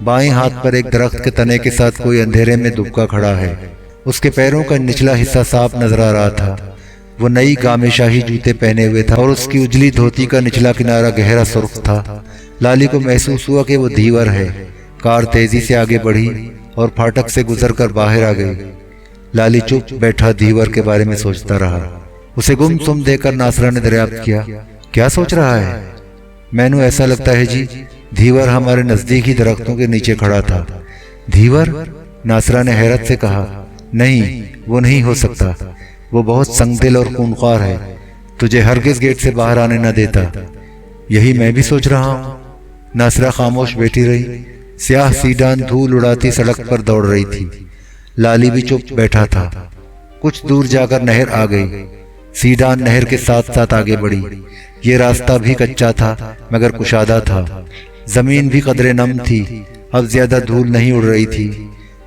بائیں ہاتھ پر ایک درخت کے تنے کے ساتھ کوئی اندھیرے میں دبکا کھڑا ہے۔ اس کے پیروں کا نچلا حصہ صاف نظر آ رہا تھا۔ وہ نئی گامے شاہی جوتے پہنے ہوئے تھا اور اس کی اجلی دھوتی کا نچلا کنارہ گہرا سرخ تھا۔ لالی کو محسوس ہوا کہ وہ دھیور ہے۔ کار تیزی سے آگے بڑھی اور پھاٹک سے گزر کر باہر آ گئی۔ لالی چپ بیٹھا دھیور کے بارے میں سوچتا رہا۔ اسے گم سم دیکھ کر ناصرہ نے دریافت کیا، کیا سوچ رہا ہے؟ میں نو ایسا لگتا ہے جی، دھیور ہمارے نزدیک ہی درختوں کے نیچے کھڑا تھا۔ دھیور؟ ناصرہ نے حیرت سے کہا، نہیں، وہ نہیں ہو سکتا۔ وہ بہت سنگ دل اور خونخوار ہے، تجھے ہرگز گیٹ سے باہر آنے نہ دیتا۔ یہی میں بھی سوچ رہا ہوں۔ ناصرہ خاموش بیٹھی رہی۔ سیاہ سیڈان دھول اڑاتی سڑک پر دوڑ رہی تھی۔ لالی بھی چپ بیٹھا تھا۔ کچھ دور جا کر نہر آ گئی۔ سیڈان نہر کے ساتھ ساتھ آگے بڑھی۔ یہ راستہ بھی کچا تھا مگر کشادہ تھا۔ زمین بھی قدرے نم تھی، اب زیادہ دھول نہیں اڑ رہی تھی۔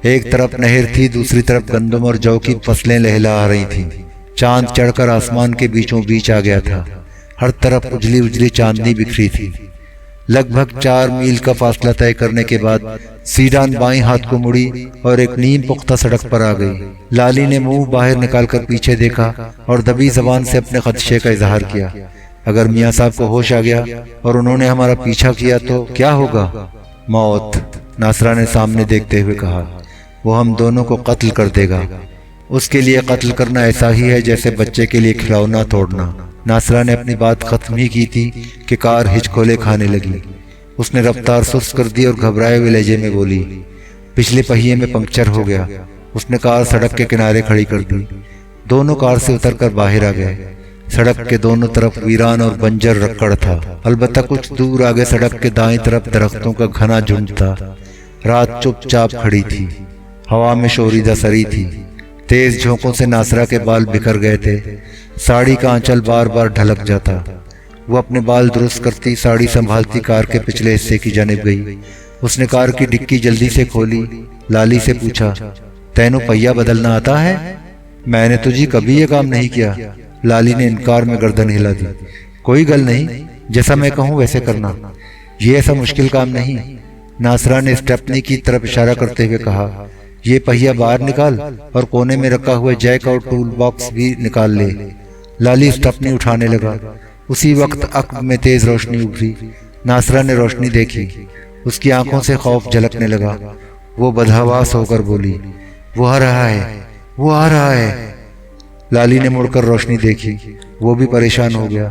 ایک طرف نہر تھی، دوسری طرف گندم اور جو کی فصلیں لہلا رہی تھیں۔ چاند چڑھ کر آسمان کے بیچوں بیچ آ گیا تھا۔ ہر طرف اجلی اجلی چاندنی بکھری تھی۔ لگ بھگ 4 میل کا فاصلہ طے کرنے کے بعد سیڈان بائیں ہاتھ کو مڑی اور ایک نیم پختہ سڑک پر آ گئی۔ لالی نے منہ باہر نکال کر پیچھے دیکھا اور دبی زبان سے اپنے خدشے کا اظہار کیا۔ اگر میاں صاحب کو ہوش آ گیا اور انہوں نے ہمارا پیچھا کیا تو کیا ہوگا؟ موت، ناصرہ نے سامنے دیکھتے ہوئے کہا۔ وہ ہم دونوں کو قتل کر دے گا۔ اس کے لیے قتل کرنا ایسا ہی ہے جیسے بچے کے لیے کھلونا توڑنا۔ ناصرہ نے اپنی بات ختم ہی کی تھی کہ کار ہچکولے کھانے لگی۔ اس نے رفتار سست کر دی اور گھبرائے ہوئے لہجے میں بولی، پچھلے پہیے میں پنکچر ہو گیا۔ اس نے کار سڑک کے کنارے کھڑی کر دی۔ دونوں کار سے اتر کر باہر آ گئے۔ سڑک کے دونوں طرف ویران اور بنجر رکڑ تھا، البتہ کچھ دور آگے سڑک کے دائیں طرف درختوں کا گھنا جھنڈ تھا۔ رات چپ چاپ کھڑی تھی، ہوا میں شوریدہ سری تھی۔ تیز جھونکوں سے ناصرہ کے بال بکھر گئے تھے، ساڑی کا آنچل بار بار ڈھلک جاتا۔ وہ اپنے بال درست کرتی ساڑی سنبھالتی کار کے پچھلے حصے کی جانب گئی۔ اس نے کار کی ڈکی جلدی سے کھولی۔ لالی سے پوچھا، تینوں پہیا بدلنا آتا ہے؟ میں نے تجھے کبھی یہ کام نہیں کیا۔ لالی نے انکار میں گردن ہلا دی۔ کوئی گل نہیں، جیسا میں کہوں ویسے کرنا، یہ ایسا مشکل کام نہیں۔ ناصرہ نے اسٹیپنی کی طرف اشارہ کرتے ہوئے کہا، یہ پہیا باہر نکال اور کونے میں رکھا ہوا جیک اور ٹول باکس بھی نکال لے۔ لالی اسٹیپنی اٹھانے لگا۔ اسی وقت عقب میں تیز روشنی ابھری۔ ناصرہ نے روشنی دیکھی، اس کی آنکھوں سے خوف جھلکنے لگا۔ وہ بدحواس ہو کر بولی، وہ آ رہا ہے، وہ آ رہا ہے۔ لالی نے مڑ کر روشنی دیکھی، وہ بھی پریشان ہو گیا،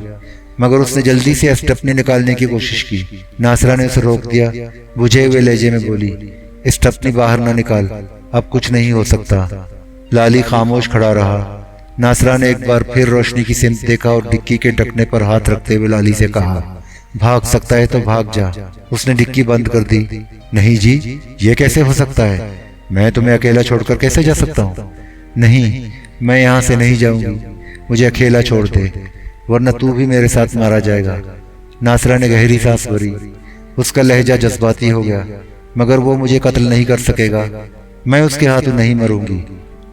مگر اس نے جلدی سے اسٹیپنی نکالنے کی کوشش کی۔ ناصرہ نے اسے روک دیا، بجھے ہوئے لہجے میں بولی، اسٹیپنی باہر نہ نکال، اب کچھ نہیں ہو سکتا۔ لالی خاموش کھڑا رہا۔ ناصرہ نے ایک بار پھر روشنی کی سمت دیکھا اور ڈکی کے ڈھکنے پر ہاتھ رکھتے ہوئے لالی سے کہا، بھاگ سکتا ہے تو بھاگ جا۔ اس نے ڈکی بند کر دی۔ نہیں جی، یہ کیسے ہو سکتا ہے؟ میں تمہیں اکیلا چھوڑ کر کیسے جا سکتا ہوں؟ نہیں، میں یہاں سے نہیں جاؤں گی، مجھے اکیلا چھوڑ دے، ورنہ تو بھی میرے ساتھ مارا جائے گا۔ ناصرہ نے گہری سانس بھری۔ اس کا لہجہ جذباتی ہو گیا، مگر وہ مجھے قتل نہیں کر سکے گا، میں اس کے ہاتھوں نہیں مروں گی۔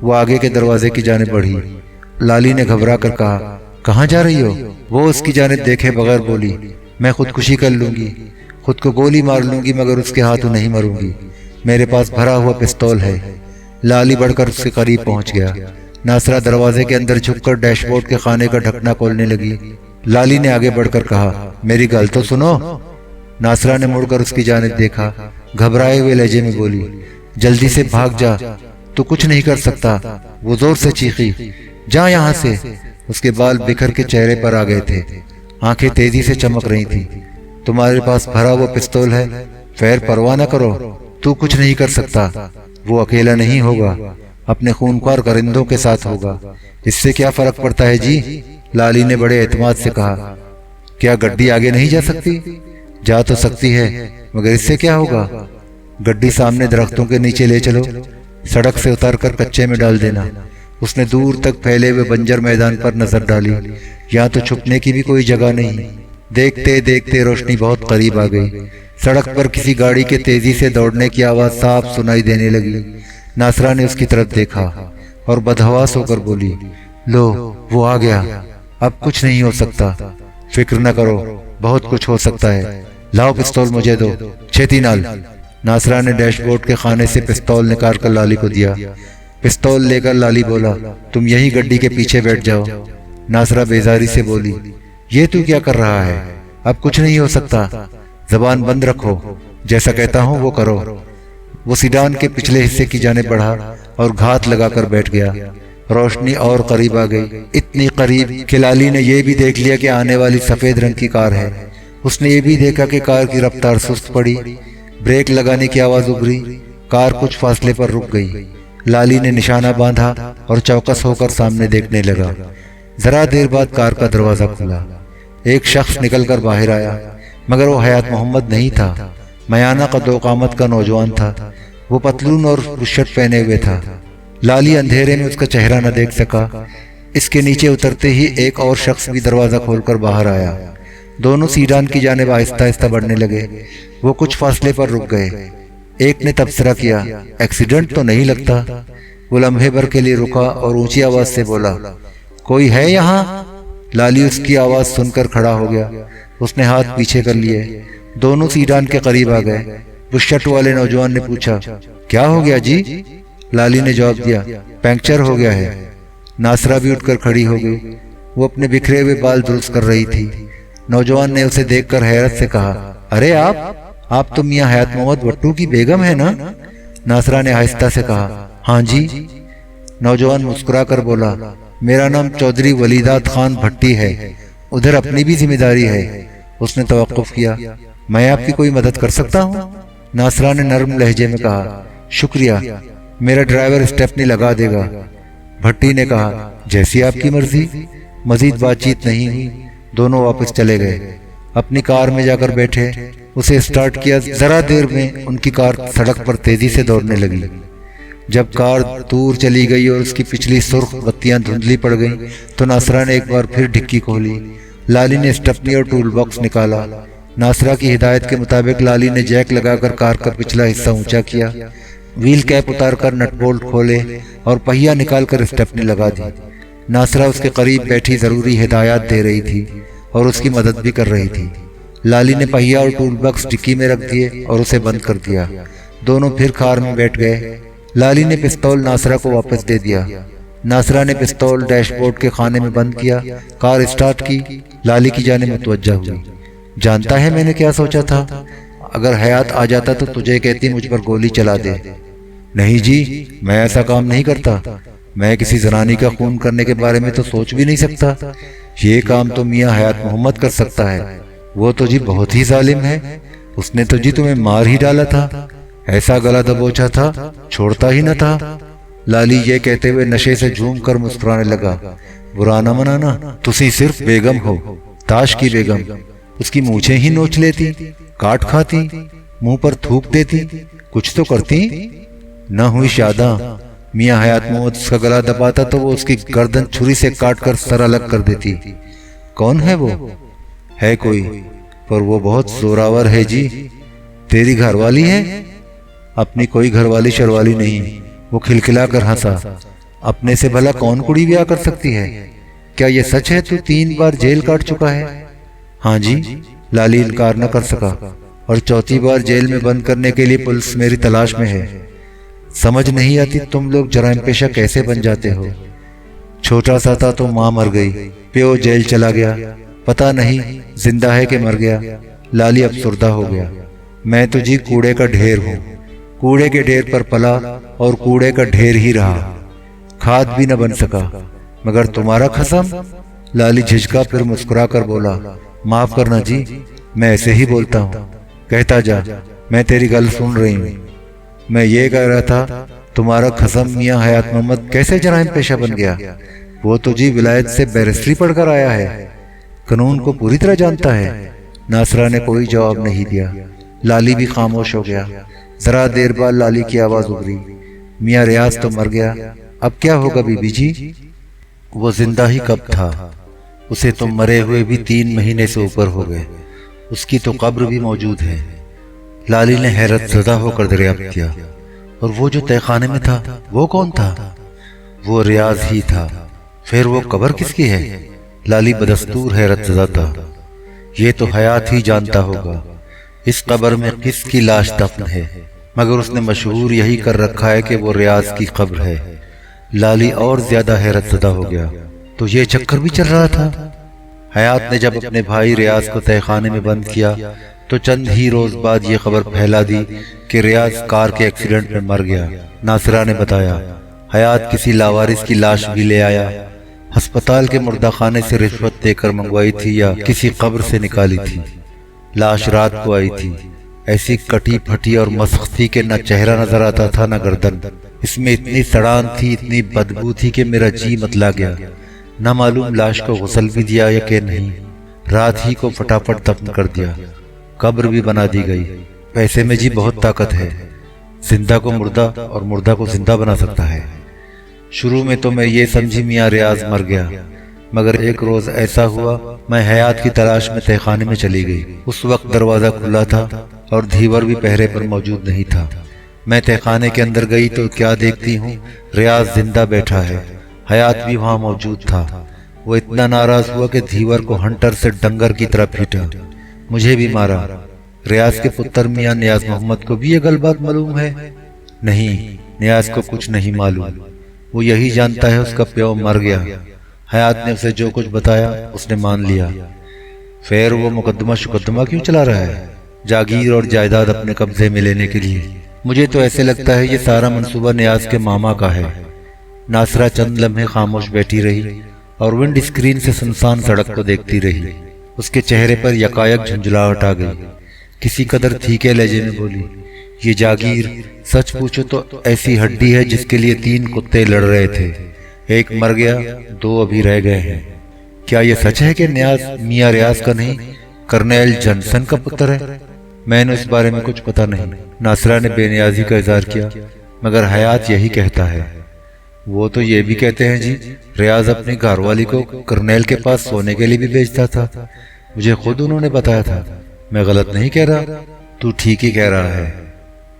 وہ آگے کے دروازے کی جانب بڑھی۔ لالی نے گھبرا کر کہا، کہاں جا رہی ہو؟ وہ اس کی جانب دیکھے بغیر بولی، میں خودکشی کر لوں گی، خود کو گولی مار لوں گی، مگر اس کے ہاتھوں نہیں مروں گی، میرے پاس بھرا ہوا پستول ہے۔ لالی بڑھ کر اس کے قریب پہنچ گیا۔ ناصرہ دروازے کے اندر جھک کر ڈیش بورڈ کے خانے کا ڈھکنا کھولنے لگی۔ لالی نے آگے بڑھ کر کہا، میری گل تو سنو۔ ناصرہ نے مڑ کر اس کی جانب دیکھا، گھبرائے ہوئے لہجے میں بولی، جلدی سے بھاگ جا، تو کچھ نہیں کر سکتا۔ وہ زور سے چیخی، جا یہاں سے۔ اس کے بال بکھر کے چہرے پر آ گئے تھے، آنکھیں تیزی سے چمک رہی تھیں۔ تمہارے پاس بھرا ہوا پستول ہے، خیر پرواہ نہ کرو، تو کچھ نہیں کر سکتا۔ وہ اکیلا نہیں ہوگا، اپنے خونخوار کرندوں کے ساتھ ہوگا، اس سے کیا فرق پڑتا ہے جی؟ لالی نے بڑے اعتماد سے کہا، کیا گڈی آگے نہیں جا سکتی؟ جا تو سکتی ہے، مگر اس سے کیا ہوگا؟ گڈی سامنے درختوں کے نیچے لے چلو، سڑک سے اتار کر کچے میں ڈال دینا۔ اس نے دور تک پھیلے ہوئے بنجر میدان پر نظر ڈالی، یہاں تو چھپنے کی بھی کوئی جگہ نہیں۔ دیکھتے دیکھتے روشنی بہت قریب آ گئی۔ سڑک پر کسی گاڑی کے تیزی سے دوڑنے کی آواز صاف سنائی دینے لگی۔ ناصرہ نے اس کی طرف دیکھا اور بدحواس ہو کر بولی، لو وہ آ گیا، اب کچھ نہیں ہو سکتا، فکر نہ کرو، بہت کچھ ہو سکتا ہے، لاؤ پستول مجھے دو، چھیتی نال۔ ناصرہ نے ڈیش بورڈ کے خانے سے پستول نکال کر لالی کو دیا۔ پستول لے کر لالی بولا، تم یہی گڈی کے پیچھے بیٹھ جاؤ۔ ناصرہ بیزاری سے بولی، یہ تو کیا کر رہا ہے؟ اب کچھ نہیں ہو سکتا، زبان بند رکھو، جیسا کہتا ہوں وہ کرو۔ وہ سیڈان کے پچھلے حصے کی جانب بڑھا اور گھات لگا کر بیٹھ گیا۔ روشنی اور قریب آ گئی، اتنی قریب کہ لالی نے یہ بھی دیکھ لیا کہ آنے والی سفید رنگ کی کار ہے۔ اس نے یہ بھی دیکھا کہ کار کی رفتار سست پڑی، بریک لگانے کی آواز ابھری، کار کچھ فاصلے پر رک گئی۔ لالی نے نشانہ باندھا اور چوکس ہو کر سامنے دیکھنے لگا۔ ذرا دیر بعد کار کا دروازہ کھلا، ایک شخص نکل کر باہر آیا، مگر وہ حیات محمد نہیں تھا۔ میانہ قد و قامت کا نوجوان تھا، وہ پتلون اور بشرٹ پہنے ہوئے تھا۔ لالی اندھیرے میں اس کا چہرہ نہ دیکھ سکا۔ اس کے نیچے اترتے ہی ایک اور شخص بھی دروازہ کھول کر باہر آیا۔ دونوں سیڈان کی جانب آہستہ آہستہ بڑھنے لگے۔ وہ کچھ فاصلے پر رک گئے۔ ایک نے تبصرہ کیا، ایکسیڈنٹ تو نہیں لگتا؟ وہ لمحے بھر کے لیے رکا اور اونچی آواز سے بولا، کوئی ہے یہاں؟ لالی اس کی آواز سن کر کھڑا ہو گیا۔ اس نے ہاتھ پیچھے کر لیے۔ دونوں سیڈان کے قریب آ گئے۔ بشرٹ والے نوجوان نے پوچھا، کیا ہو گیا جی؟ لالی نے جواب دیا، پنکچر ہو گیا ہے۔ ناصرہ بھی اٹھ کر کھڑی ہو گئی۔ وہ اپنے بکھرے ہوئے بال درست کر رہی تھی۔ نوجوان نے اسے دیکھ کر حیرت سے کہا، ارے آپ تو میاں حیات محمد بھٹو کی بیگم ہے نا؟ ناصرہ نے آہستہ سے کہا، ہاں جی۔ نوجوان مسکرا کر بولا، میرا نام چودھری ولیدات خان بھٹی ہے، ادھر اپنی بھی ذمہ داری ہے۔ اس نے توقف کیا، میں آپ کی کوئی مدد کر سکتا ہوں؟ ناصرہ نے نرم لہجے میں کہا، شکریہ، میرا ڈرائیور اسٹیپنی لگا دے گا۔ بھٹی نے کہا، جیسی آپ کی مرضی۔ مزید بات چیت نہیں ہوئی، دونوں واپس چلے گئے۔ اپنی کار میں جا کر بیٹھے، اسے اسٹارٹ کیا۔ ذرا دیر میں ان کی کار سڑک پر تیزی سے دوڑنے لگی۔ جب کار دور چلی گئی اور اس کی پچھلی سرخ بتیاں دھندلی پڑ گئیں تو ناصرہ نے ایک بار پھر ڈھکی کھولی۔ لالی نے اسٹیپنی اور ٹول باکس نکالا۔ ناصرہ کی ہدایت کے مطابق لالی نے جیک لگا کر کار کا پچھلا حصہ اونچا کیا، ویل کیپ اتار کر نٹ بولٹ کھولے اور پہیہ نکال کر اسٹیپنی لگا دی۔ ناصرہ اس کے قریب بیٹھی ضروری ہدایات دے رہی تھی اور اس کی مدد بھی کر رہی تھی۔ لالی نے پہیہ اور ٹول باکس ڈکی میں رکھ دیے اور اسے بند کر دیا۔ دونوں پھر کار میں بیٹھ گئے۔ لالی نے پستول ناصرہ کو واپس دے دیا۔ ناصرہ نے پستول ڈیش بورڈ کے خانے میں بند کیا، کار اسٹارٹ کی، لالی کی جانب متوجہ ہوئی۔ جانتا ہے میں نے کیا سوچا تھا؟ اگر حیات آ جاتا تو تجھے کہتی مجھ پر گولی چلا دے۔ نہیں جی، میں ایسا کام نہیں کرتا۔ میں کسی زنانی کا خون کرنے کے بارے میں تو سوچ بھی نہیں سکتا۔ یہ کام تو میاں حیات محمد کر سکتا ہے۔ وہ تو جی بہت ہی ظالم ہے، اس نے تو جی تمہیں مار ہی ڈالا تھا، ایسا گلا دبوچا تھا، چھوڑتا ہی نہ تھا۔ لالی یہ کہتے ہوئے نشے سے جھوم کر مسکرانے لگا، برا نہ منانا، تسی صرف بیگم ہو، تاش کی بیگم۔ اس کی مونچھیں ہی نوچ لیتی، کاٹ کھاتی، منہ پر تھوک دیتی، کچھ تو کرتی۔ نہ ہوئی شاداں، میاں حیات محمد اس کا گلا دباتا تو وہ اس کی گردن چھری سے کاٹ کر سر الگ کر دیتی۔ کون ہے وہ؟ ہے کوئی، پر وہ بہت زوراور ہے جی۔ تیری گھر والی ہے؟ اپنی کوئی گھر والی شروالی نہیں۔ وہ کھلکھلا کر ہنسا، اپنے سے بھلا کون کڑی بیاہ کر سکتی ہے؟ کیا یہ سچ ہے تو 3 بار جیل کاٹ چکا ہے؟ ہاں جی، لالی انکار نہ کر سکا، اور 4تھی بار جیل میں بند کرنے کے لیے پولیس میری تلاش میں ہے۔ سمجھ نہیں آتی تم لوگ جرائم پیشہ کیسے بن جاتے ہو۔ چھوٹا سا تھا تو ماں مر گئی، پیو جیل چلا گیا، پتہ نہیں زندہ ہے کہ مر گیا۔ لالی افسردہ ہو گیا، میں تو جی کوڑے کا ڈھیر ہوں، کوڑے کے ڈھیر پر پلا اور کوڑے کا ڈھیر ہی رہا، کھاد بھی نہ بن سکا۔ مگر تمہارا قسم؟ لالی جھجکا، پھر مسکرا کر بولا، معاف کرنا جی، میں ایسے ہی بولتا ہوں۔ کہتا جا، میں تیری گل سن رہی ہوں۔ میں یہ کہہ رہا تھا، تمہارا قسم میاں حیات محمد کیسے جرائم پیشہ بن گیا؟ وہ تو جی ولایت سے بیرسٹری پڑھ کر آیا ہے، قانون کو پوری طرح جانتا ہے۔ ناصرہ نے کوئی جواب نہیں دیا۔ لالی بھی خاموش ہو گیا۔ ذرا دیر بعد لالی کی آواز ابھری، میاں ریاض تو مر گیا، اب کیا ہوگا بی بی جی؟ وہ زندہ ہی کب تھا؟ اسے تو مرے ہوئے بھی 3 مہینے سے اوپر ہو گئے، اس کی تو قبر بھی موجود ہے۔ لالی نے حیرت زدہ ہو کر دریافت کیا، اور وہ جو تہہ خانے میں تھا وہ کون تھا؟ وہ ریاض ہی تھا۔ پھر وہ قبر کس کی ہے؟ لالی بدستور حیرت زدہ تھا۔ یہ تو حیات ہی جانتا ہوگا اس قبر میں کس کی لاش دفن ہے۔ مگر اس نے مشہور یہی کر رکھا ہے کہ وہ ریاض کی قبر ہے۔ لالی اور زیادہ حیرت زدہ ہو گیا۔ تو یہ چکر بھی چل رہا تھا؟ حیات نے جب اپنے بھائی ریاض کو تہہ خانے میں بند کیا تو چند ہی روز بعد یہ خبر پھیلا دی کہ ریاض کار کے ایکسیڈنٹ میں مر گیا۔ ناصرہ نے بتایا، حیات کسی لاوارث کی لاش بھی لے آیا، ہسپتال کے مردہ خانے سے رشوت دے کر منگوائی تھی یا کسی قبر سے نکالی تھی۔ لاش رات کو آئی تھی، ایسی کٹی پھٹی اور مسخ تھی کہ نہ چہرہ نظر آتا تھا نہ گردن۔ اس میں اتنی سڑان تھی، اتنی بدبو تھی کہ میرا جی متلا گیا۔ نہ معلوم لاش کو غسل بھی دیا یا کہ نہیں، رات ہی کو فٹافٹ دفن کر دیا۔ قبر بھی بنا دی گئی۔ پیسے میں جی بہت طاقت ہے، زندہ کو مردہ اور مردہ کو زندہ بنا سکتا ہے۔ شروع میں تو میں یہ سمجھی میاں ریاض مر گیا، مگر ایک روز ایسا ہوا میں حیات کی تلاش میں تہہ خانے میں چلی گئی۔ اس وقت دروازہ کھلا تھا اور دھیور بھی پہرے پر موجود نہیں تھا۔ میں تہہ خانے کے اندر گئی تو کیا دیکھتی ہوں، ریاض زندہ بیٹھا ہے، حیات بھی وہاں موجود تھا۔ وہ اتنا ناراض ہوا کہ دھیور کو ہنٹر سے ڈنگر کی طرح پیٹا، مجھے بھی مارا۔ ریاض کے پتر میاں نیاز محمد کو بھی یہ گل بات معلوم ہے؟ نہیں، نیاز کو کچھ نہیں معلوم، وہ یہی جانتا ہے اس کا پیو مر گیا۔ حیات نے اسے جو کچھ بتایا اس نے مان لیا۔ پھر وہ مقدمہ شقدمہ کیوں چلا رہا ہے جاگیر اور جائیداد اپنے قبضے میں لینے کے لیے؟ مجھے تو ایسے لگتا ہے یہ سارا منصوبہ نیاز کے ماما کا ہے۔ ناصرہ چند لمحے خاموش بیٹھی رہی اور ونڈ اسکرین سے سنسان سڑک کو دیکھتی رہی۔ اس کے چہرے پر یکایک جھنجھلاہٹ آ گئی۔ کسی قدر تھیکے لہجے میں بولی، یہ جاگیر سچ پوچھو تو ایسی ہڈی ہے جس کے لیے 3 کتے لڑ رہے تھے، ایک مر گیا، 2 ابھی رہ گئے ہیں۔ کیا یہ سچ ہے کہ نیاز میاں ریاض کا نہیں، کرنیل جنسن کا پتر ہے؟ میں نے اس بارے میں کچھ پتا نہیں۔ ناصرہ نے بے نیازی کا اظہار کیا، مگر حیات یہی کہتا ہے۔ وہ تو یہ بھی کہتے ہیں جی، ریاض اپنی گھر والی کو کرنیل کے پاس سونے کے لیے بھی بھیجتا تھا، مجھے خود انہوں نے بتایا تھا۔ میں غلط نہیں کہہ رہا؟ تو ٹھیک ہی کہہ رہا ہے،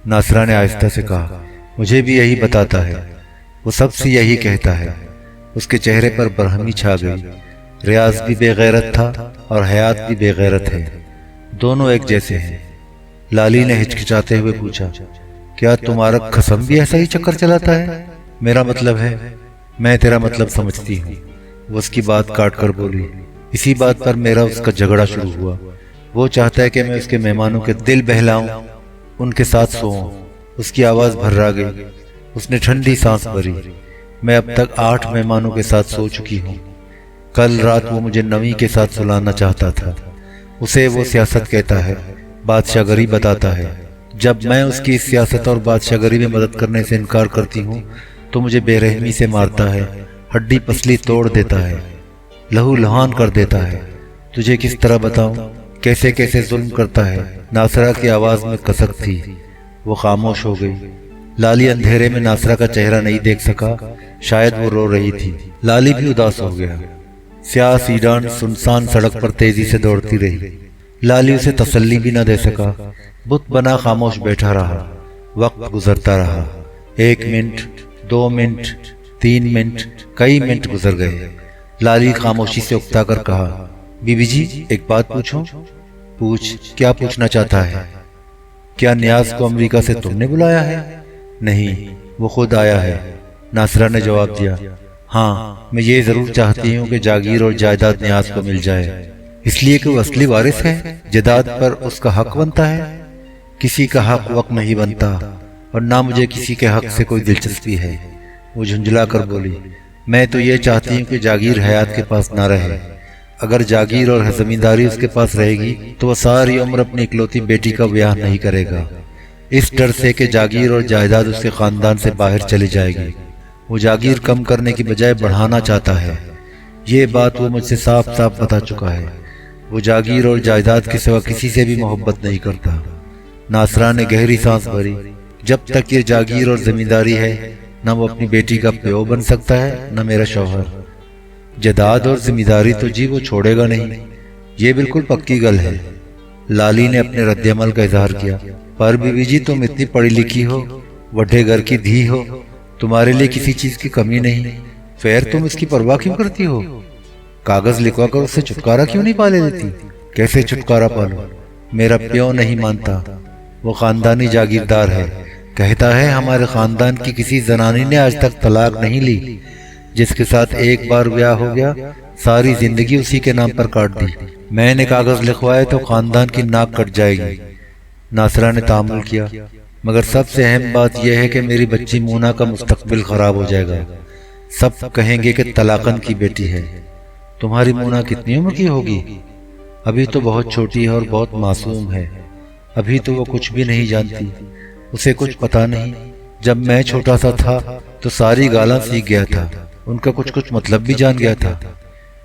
ناصرہ نے آہستہ سے کہا، مجھے بھی یہی بتاتا ہے، وہ سب سے یہی کہتا ہے۔ اس کے چہرے پر برہمی چھا گئی۔ ریاض بھی بے غیرت تھا اور حیات بھی بے غیرت ہے، دونوں ایک جیسے ہیں۔ لالی نے ہچکچاتے ہوئے پوچھا، کیا تمہارا قسم بھی ایسا ہی چکر چلاتا ہے؟ میرا مطلب ہے، میں تیرا مطلب سمجھتی ہوں۔ وہ اس کی بات کاٹ کر بولی، اسی بات پر میرا اس کا جھگڑا شروع ہوا۔ وہ چاہتا ہے کہ میں اس کے مہمانوں کے دل بہلاؤں، ان کے ساتھ سوؤں۔ اس کی آواز بھرا گئی، اس نے ٹھنڈی سانس بھری۔ میں اب تک 8 مہمانوں کے ساتھ سو چکی ہوں۔ کل رات وہ مجھے 9 کے ساتھ سلانا چاہتا تھا۔ اسے وہ سیاست کہتا ہے، بادشاہ گری بتاتا ہے۔ جب میں اس کی سیاست اور بادشاہ گری میں مدد کرنے سے انکار کرتی ہوں تو مجھے بے رحمی سے مارتا ہے، ہڈی پسلی توڑ دیتا ہے، لہو لہان کر دیتا ہے۔ تجھے کس طرح بتاؤں کیسے کیسے ظلم کرتا ہے؟ ناصرہ کی آواز میں کسک تھی۔ وہ خاموش ہو گئی۔ لالی اندھیرے میں ناصرہ کا چہرہ نہیں دیکھ سکا، شاید وہ رو رہی تھی۔ لالی بھی اداس ہو گیا۔ سیاہ سیڈان سنسان سڑک پر تیزی سے دوڑتی رہی۔ لالی اسے تسلی بھی نہ دے سکا، بت بنا خاموش بیٹھا رہا۔ وقت گزرتا رہا، 1 منٹ، 2 منٹ، 3 منٹ، کئی منٹ گزر گئے۔ لالی خاموشی سے اکتا کر کہا، بی بی جی ایک بات پوچھوں؟ پوچھ، کیا پوچھنا چاہتا ہے؟ کیا نیاز کو امریکہ سے تم نے بلایا ہے؟ نہیں، وہ خود آیا ہے، ناصرہ نے جواب دیا۔ ہاں، میں یہ ضرور چاہتی ہوں کہ جاگیر اور جائیداد نیاز کو مل جائے، اس لیے کہ وہ اصلی وارث ہے، جائیداد پر اس کا حق بنتا ہے۔ کسی کا حق وقت نہیں بنتا، اور نہ مجھے کسی کے حق سے کوئی دلچسپی ہے۔ وہ جھنجھلا کر بولی، میں تو یہ چاہتی ہوں کہ جاگیر حیات کے پاس نہ رہے۔ اگر جاگیر اور زمینداری اس کے پاس رہے گی تو وہ ساری عمر اپنی اکلوتی بیٹی کا بیاہ نہیں کرے گا، اس ڈر سے کہ جاگیر اور جائیداد اس کے خاندان سے باہر چلی جائے گی۔ وہ جاگیر کم کرنے کی بجائے بڑھانا چاہتا ہے، یہ بات وہ مجھ سے صاف صاف بتا چکا ہے۔ وہ جاگیر اور جائیداد کے سوا کسی سے بھی محبت نہیں کرتا۔ ناصرہ نے گہری سانس بھری۔ جب تک یہ جاگیر اور زمینداری ہے، نہ وہ اپنی بیٹی کا پیو بن سکتا ہے، نہ میرا شوہر۔ جائیداد اور زمینداری تو جی وہ چھوڑے گا نہیں، یہ بالکل پکی گل ہے۔ لالی نے اپنے رد عمل کا اظہار کیا، پر بی بی جی تم اتنی پڑھی لکھی ہو، وڈھے گھر کی دھی ہو، تمہارے لیے کسی چیز کی کمی نہیں، پھر تم اس کی پرواہ کیوں کرتی ہو؟ کاغذ لکھوا کر اس سے چھٹکارا کیوں نہیں پالے لیتی؟ کیسے چھٹکارا پالو؟ میرا پیو نہیں مانتا، وہ خاندانی جاگیردار ہے، کہتا ہے ہمارے خاندان کی کسی زنانی نے آج تک طلاق نہیں لی، جس کے ساتھ ایک بار بیاہ ہو گیا ساری زندگی اسی کے نام پر کاٹ دی۔ میں نے کاغذ لکھوائے تو خاندان کی ناک کٹ جائے گی۔ ناصرہ نے تحمل کیا، مگر سب سے اہم بات یہ ہے کہ میری بچی مونا کا مستقبل خراب ہو جائے گا۔ سب کہیں گے کہ طلاقن کی بیٹی ہے۔ تمہاری مونا کتنی عمر کی ہوگی؟ ابھی تو بہت چھوٹی ہے اور بہت معصوم ہے۔ ابھی تو وہ کچھ بھی نہیں جانتی، اسے کچھ پتا نہیں۔ جب میں چھوٹا سا تھا تو ساری گالاں سیکھ گیا تھا، ان کا کچھ مطلب بھی جان گیا تھا۔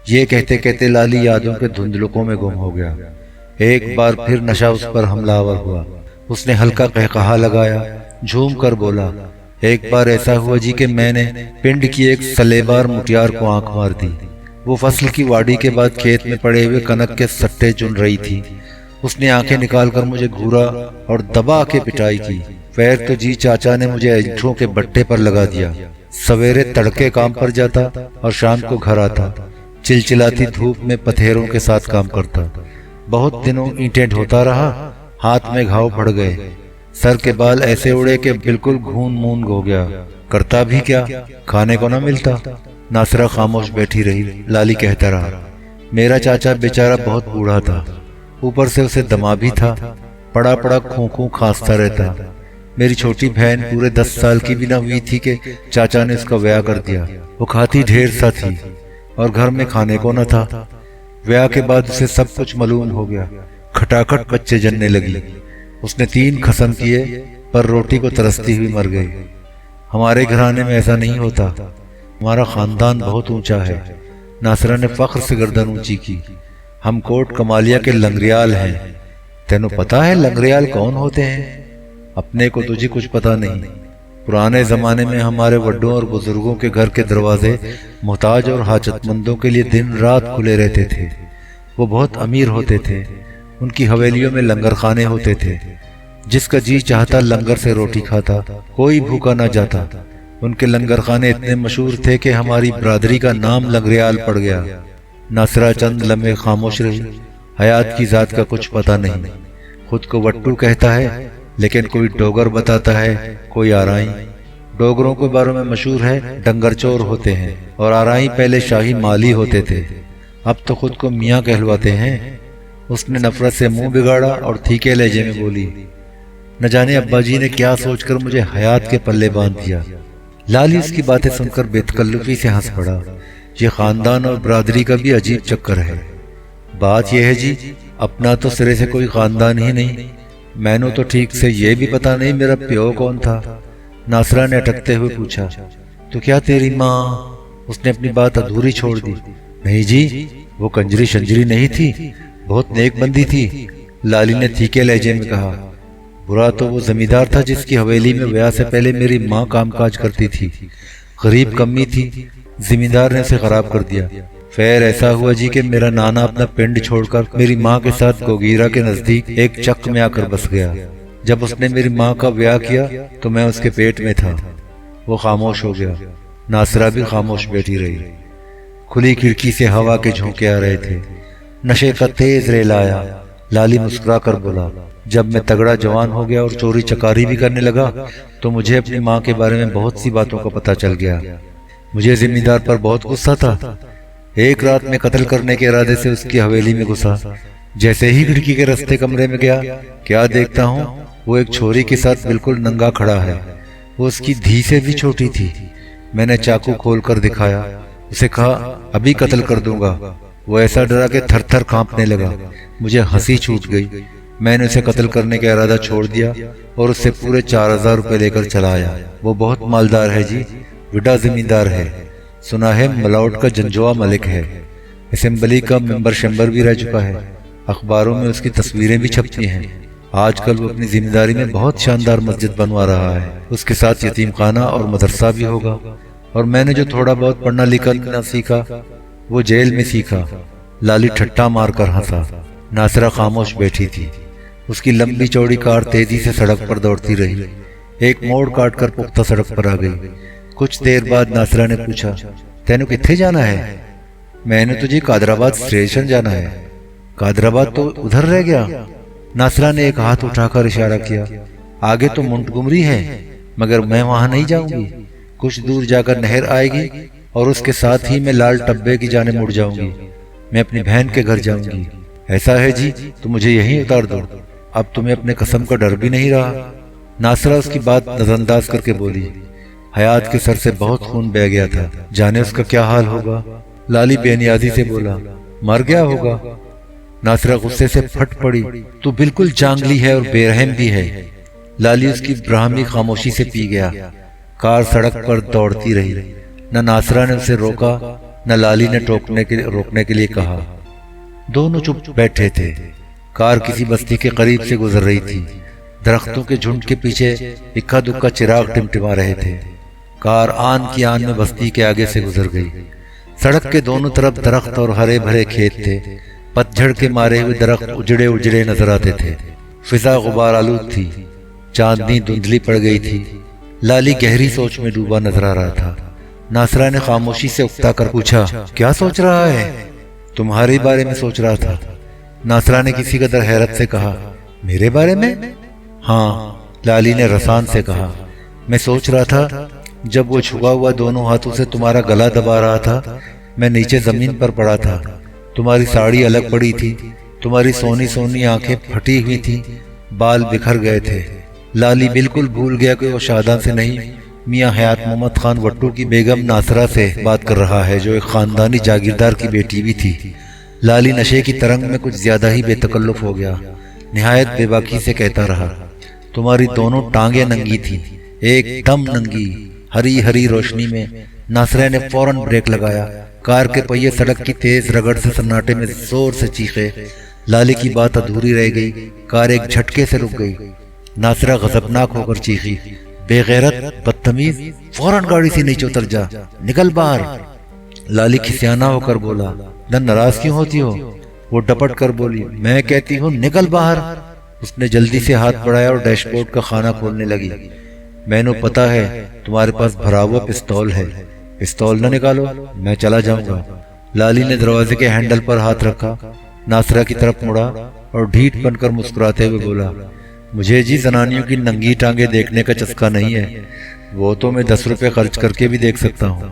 یہ کہتے کہتے لالی یادوں کے دھندلکوں میں گم ہو گیا۔ ایک بار پھر نشہ اس پر حملہ آور ہوا۔ اس نے ہلکا قہقہا لگایا، جھوم کر بولا، ایک بار ایسا ہوا جی کہ میں نے پنڈ کی ایک سلیبار مٹیار کو آنکھ مار دی۔ وہ فصل کی واڑی کے بعد کھیت میں پڑے ہوئے کنک کے سٹے چن رہی تھی۔ اس نے آنکھیں نکال کر مجھے گھورا اور دبا کے پٹائی کی۔ پیر تو جی چاچا نے مجھے اینٹوں کے بٹے پر لگا دیا۔ سویرے تڑکے کام پر جاتا اور شام کو گھر آتا، چلچلاتی دھوپ میں پتھیروں کے ساتھ کام کرتا۔ بہت دنوں اینٹیں ڈھوتا رہا، ہاتھ میں گھاؤ پڑ گئے، سر کے بال ایسے اڑے کہ بالکل گھون مونگ ہو گیا۔ کرتا بھی کیا، کھانے کو نہ ملتا۔ ناصرہ خاموش بیٹھی رہی۔ لالی کہتا رہا، میرا چاچا بیچارہ بہت بوڑھا تھا، اوپر سے اسے دما بھی تھا، پڑا پڑا کھوں کھانستا رہتا۔ میری چھوٹی بہن پورے 10 سال کی بھی نہ ہوئی تھی کہ چاچا نے اس کا بیاہ کر دیا۔ وہ کھاتی ڈھیر سا تھی اور گھر میں کھانے کو نہ تھا۔ بیاہ کے بعد اسے سب کچھ معلوم ہو گیا، کھٹاکھٹ بچے جننے لگی۔ اس نے 3 قسم کیے پر روٹی کو ترستی ہوئی مر گئی۔ ہمارے گھرانے میں ایسا نہیں ہوتا، ہمارا خاندان بہت اونچا ہے۔ ناصرہ نے فخر سے گردن اونچی کی۔ ہم کوٹ کمالیہ کے لنگریال ہیں۔ تینوں پتا ہے لنگریال کون ہوتے ہیں؟ اپنے کو تجھے کچھ پتا نہیں۔ پرانے زمانے میں ہمارے وڈوں اور بزرگوں کے گھر کے دروازے محتاج اور حاجت مندوں کے لیے دن رات کھلے رہتے تھے۔ وہ بہت امیر ہوتے تھے، ان کی حویلیوں میں لنگر خانے ہوتے تھے۔ جس کا جی چاہتا لنگر سے روٹی کھاتا، کوئی بھوکا نہ جاتا۔ ان کے لنگر خانے اتنے مشہور تھے کہ ہماری برادری کا نام لنگریال پڑ گیا۔ ناصرہ چند لمحے خاموش رہی۔ حیات کی ذات کا کچھ پتہ نہیں۔ خود کو وٹو کہتا ہے، لیکن کوئی ڈوگر بتاتا ہے، کوئی آرائی۔ ڈوگروں کے بارے میں مشہور ہے ڈنگر چور ہوتے ہیں، اور آرائی پہلے شاہی مالی ہوتے تھے، اب تو خود کو میاں کہلواتے ہیں۔ اس نے نفرت سے منہ بگاڑا اور تھیکے لہجے میں بولی، نہ جانے ابا جی نے کیا سوچ کر مجھے حیات کے پلے باندھ دیا۔ لالی اس کی باتیں سن کر بے تکلفی سے ہنس پڑا۔ یہ خاندان اور برادری کا بھی عجیب چکر ہے۔ بات یہ ہے جی، اپنا تو سرے سے کوئی خاندان ہی نہیں۔ میں نے تو ٹھیک سے یہ بھی پتا نہیں میرا پیو کون تھا۔ ناصرہ نے اٹکتے ہوئے پوچھا، تو کیا تیری ماں؟ اس نے اپنی بات ادھوری چھوڑ دی۔ نہیں جی، وہ کنجری شنجری نہیں تھی، بہت نیک بندی تھی، لالی نے تھیکے لہجے میں کہا۔ برا تو وہ زمیندار تھا جس کی حویلی میں بیاہ سے پہلے میری ماں کام کاج کرتی تھی۔ غریب کمی تھی، زمیندار نے اسے خراب کر دیا۔ خیر ایسا ہوا جی کہ میرا نانا اپنا پنڈ چھوڑ کر میری ماں کے ساتھ گوگیرا کے نزدیک ایک چک میں آ کر بس گیا۔ جب اس نے میری ماں کا بیاہ کیا تو میں اس کے پیٹ میں تھا۔ وہ خاموش ہو گیا۔ ناصرہ بھی خاموش بیٹھی رہی۔ کھلی کھڑکی سے ہوا کے جھونکے آ رہے تھے۔ نشے کا تیز ریل آیا۔ لالی مسکرا کر بولا، جب میں تگڑا جوان ہو گیا اور چوری چکاری بھی کرنے لگا تو مجھے اپنی ماں کے بارے میں بہت سی باتوں کا پتہ چل گیا۔ مجھے زمیندار پر بہت غصہ تھا۔ ایک رات میں قتل کرنے کے ارادے سے اس کی حویلی میں گھسا۔ جیسے ہی کھڑکی کے رستے کمرے میں گیا، کیا دیکھتا ہوں وہ ایک چھوری کے ساتھ بالکل ننگا کھڑا ہے۔ وہ اس کی دھی سے بھی چھوٹی تھی۔ میں نے چاقو کھول کر دکھایا، اسے کہا ابھی قتل کر دوں گا۔ وہ ایسا ڈرا کہ تھر تھر کانپنے لگا۔ مجھے ہنسی چھوٹ گئی۔ میں نے اسے قتل کرنے کا ارادہ چھوڑ دیا اور اس سے پورے 4000 روپے لے کر چلا آیا۔ وہ بہت مالدار ہے جی، بڑا زمیندار ہے، سنا ہے ملاوٹ کا جنجوا ملک ہے، اسمبلی کا ممبر شمبر بھی رہ چکا ہے، اخباروں میں اس کی تصویریں بھی چھپتی ہیں۔ آج کل وہ اپنی ذمہ داری میں بہت شاندار مسجد بنوا رہا ہے، اس کے ساتھ یتیم خانہ اور مدرسہ بھی ہوگا، اور میں نے جو تھوڑا بہت پڑھنا لکھنا سیکھا وہ جیل میں سیکھا۔ لالی ٹھٹا مار کر ہنسا۔ ناصرہ خاموش بیٹھی تھی۔ اس کی لمبی چوڑی کار تیزی سے سڑک پر دوڑتی رہی، ایک موڑ کاٹ کر پختہ سڑک پر آ گئی۔ کچھ دیر بعد ناصرہ نے پوچھا، تینوں کتنے جانا ہے؟ میں نے تجھے قادرآباد اسٹیشن جانا ہے۔ قادرآباد تو ادھر رہ گیا۔ ناصرہ نے ایک ہاتھ اٹھا کر اشارہ کیا۔ آگے تو منٹگمری ہے، مگر میں وہاں نہیں جاؤں گی۔ کچھ دور جا کر نہر آئے گی اور اس کے ساتھ ہی میں لال ٹبے کی جانب مڑ جاؤں گی۔ میں اپنی بہن کے گھر جاؤں گی۔ ایسا ہے جی تو مجھے یہیں اتار دو، اب تمہیں اپنے قسم کا ڈر بھی نہیں رہا۔ ناصرہ اس کی بات نظر انداز کر کے بولی، حیات کے سر سے بہت خون بہہ گیا تھا، جانے اس کا کیا حال ہوگا۔ لالی بے نیازی سے بولا، مر گیا ہوگا۔ ناصرہ غصے سے پھٹ پڑی، تو بالکل جانگلی ہے اور بے رحم بھی ہے۔ لالی اس کی براہمی خاموشی سے پی گیا۔ کار سڑک پر دوڑتی رہی، نہ ناصرہ نے اسے روکا نہ لالی نے روکنے کے لیے کہا۔ دونوں چپ بیٹھے تھے۔ کار کسی بستی کے قریب سے گزر رہی تھی۔ درختوں کے جھنڈ کے پیچھے اکا دکا چراغ ٹمٹما رہے تھے۔ کار آن کی آن میں بستی کے آگے سے گزر گئی۔ سڑک کے دونوں طرف درخت اور ہرے بھرے کھیت تھے۔ پتجھڑ کے مارے ہوئے درخت اجڑے اجڑے نظر آتے تھے۔ فضا غبار آلود تھی، چاندنی دھندلی پڑ گئی تھی۔ لالی گہری سوچ میں ڈوبا نظر آ رہا تھا۔ ناصرہ نے خاموشی سے اکتا کر پوچھا، کیا سوچ رہا ہے؟ تمہارے بارے میں سوچ رہا تھا۔ ناصرہ نے کسی قدر حیرت سے کہا، میرے بارے میں؟ ہاں، لالی نے رسان سے کہا، میں سوچ رہا تھا جب وہ چھپا ہوا دونوں ہاتھوں سے تمہارا گلا دبا رہا تھا، میں نیچے زمین پر پڑا تھا، تمہاری ساڑی الگ پڑی تھی، تمہاری سونی سونی آنکھیں پھٹی ہوئی تھی، بال بکھر گئے تھے۔ لالی بالکل بھول گیا کہ وہ شاداں سے نہیں، میاں حیات محمد خان وٹو کی بیگم ناصرہ سے بات کر رہا ہے، جو ایک خاندانی جاگیردار کی بیٹی بھی تھی۔ لالی نشے کی ترنگ میں کچھ زیادہ ہی بے تکلف ہو گیا، نہایت بے باکی سے کہتا رہا، تمہاری دونوں ٹانگیں ننگی تھیں، ایک دم ننگی۔ ہری ہری روشنی میں ناصرہ نے فوراً بریک لگایا۔ کار کے پہیے سڑک کی تیز رگڑ سے سناٹے میں زور سے چیخے۔ لالی کی بات ادھوری رہ گئی۔ کار ایک جھٹکے سے رک گئی۔ ناصرہ غضبناک ہو کر چیخی، بے غیرت، بدتمیز، فوراً گاڑی سے نیچے اتر جا، نکل باہر۔ لالی کھسیانہ ہو کر بولا، دن ناراض کیوں ہوتی ہو؟ وہ ڈپٹ کر بولی، میں کہتی ہوں نکل باہر۔ اس نے جلدی سے ہاتھ بڑھایا اور ڈیش بورڈ کا خانہ کھولنے لگی۔ میں نے پتا ہے تمہارے پاس بھرا ہوا پستول ہے، پستول نہ نکالو، میں چلا جاؤں گا۔ لالی نے دروازے کے ہینڈل پر ہاتھ رکھا، ناصرہ کی طرف مڑا اور ڈھیٹ بن کر مسکراتے ہوئے بولا، مجھے جی زنانیوں کی ننگی ٹانگیں دیکھنے کا چسکا نہیں ہے، وہ تو میں 10 روپے خرچ کر کے بھی دیکھ سکتا ہوں،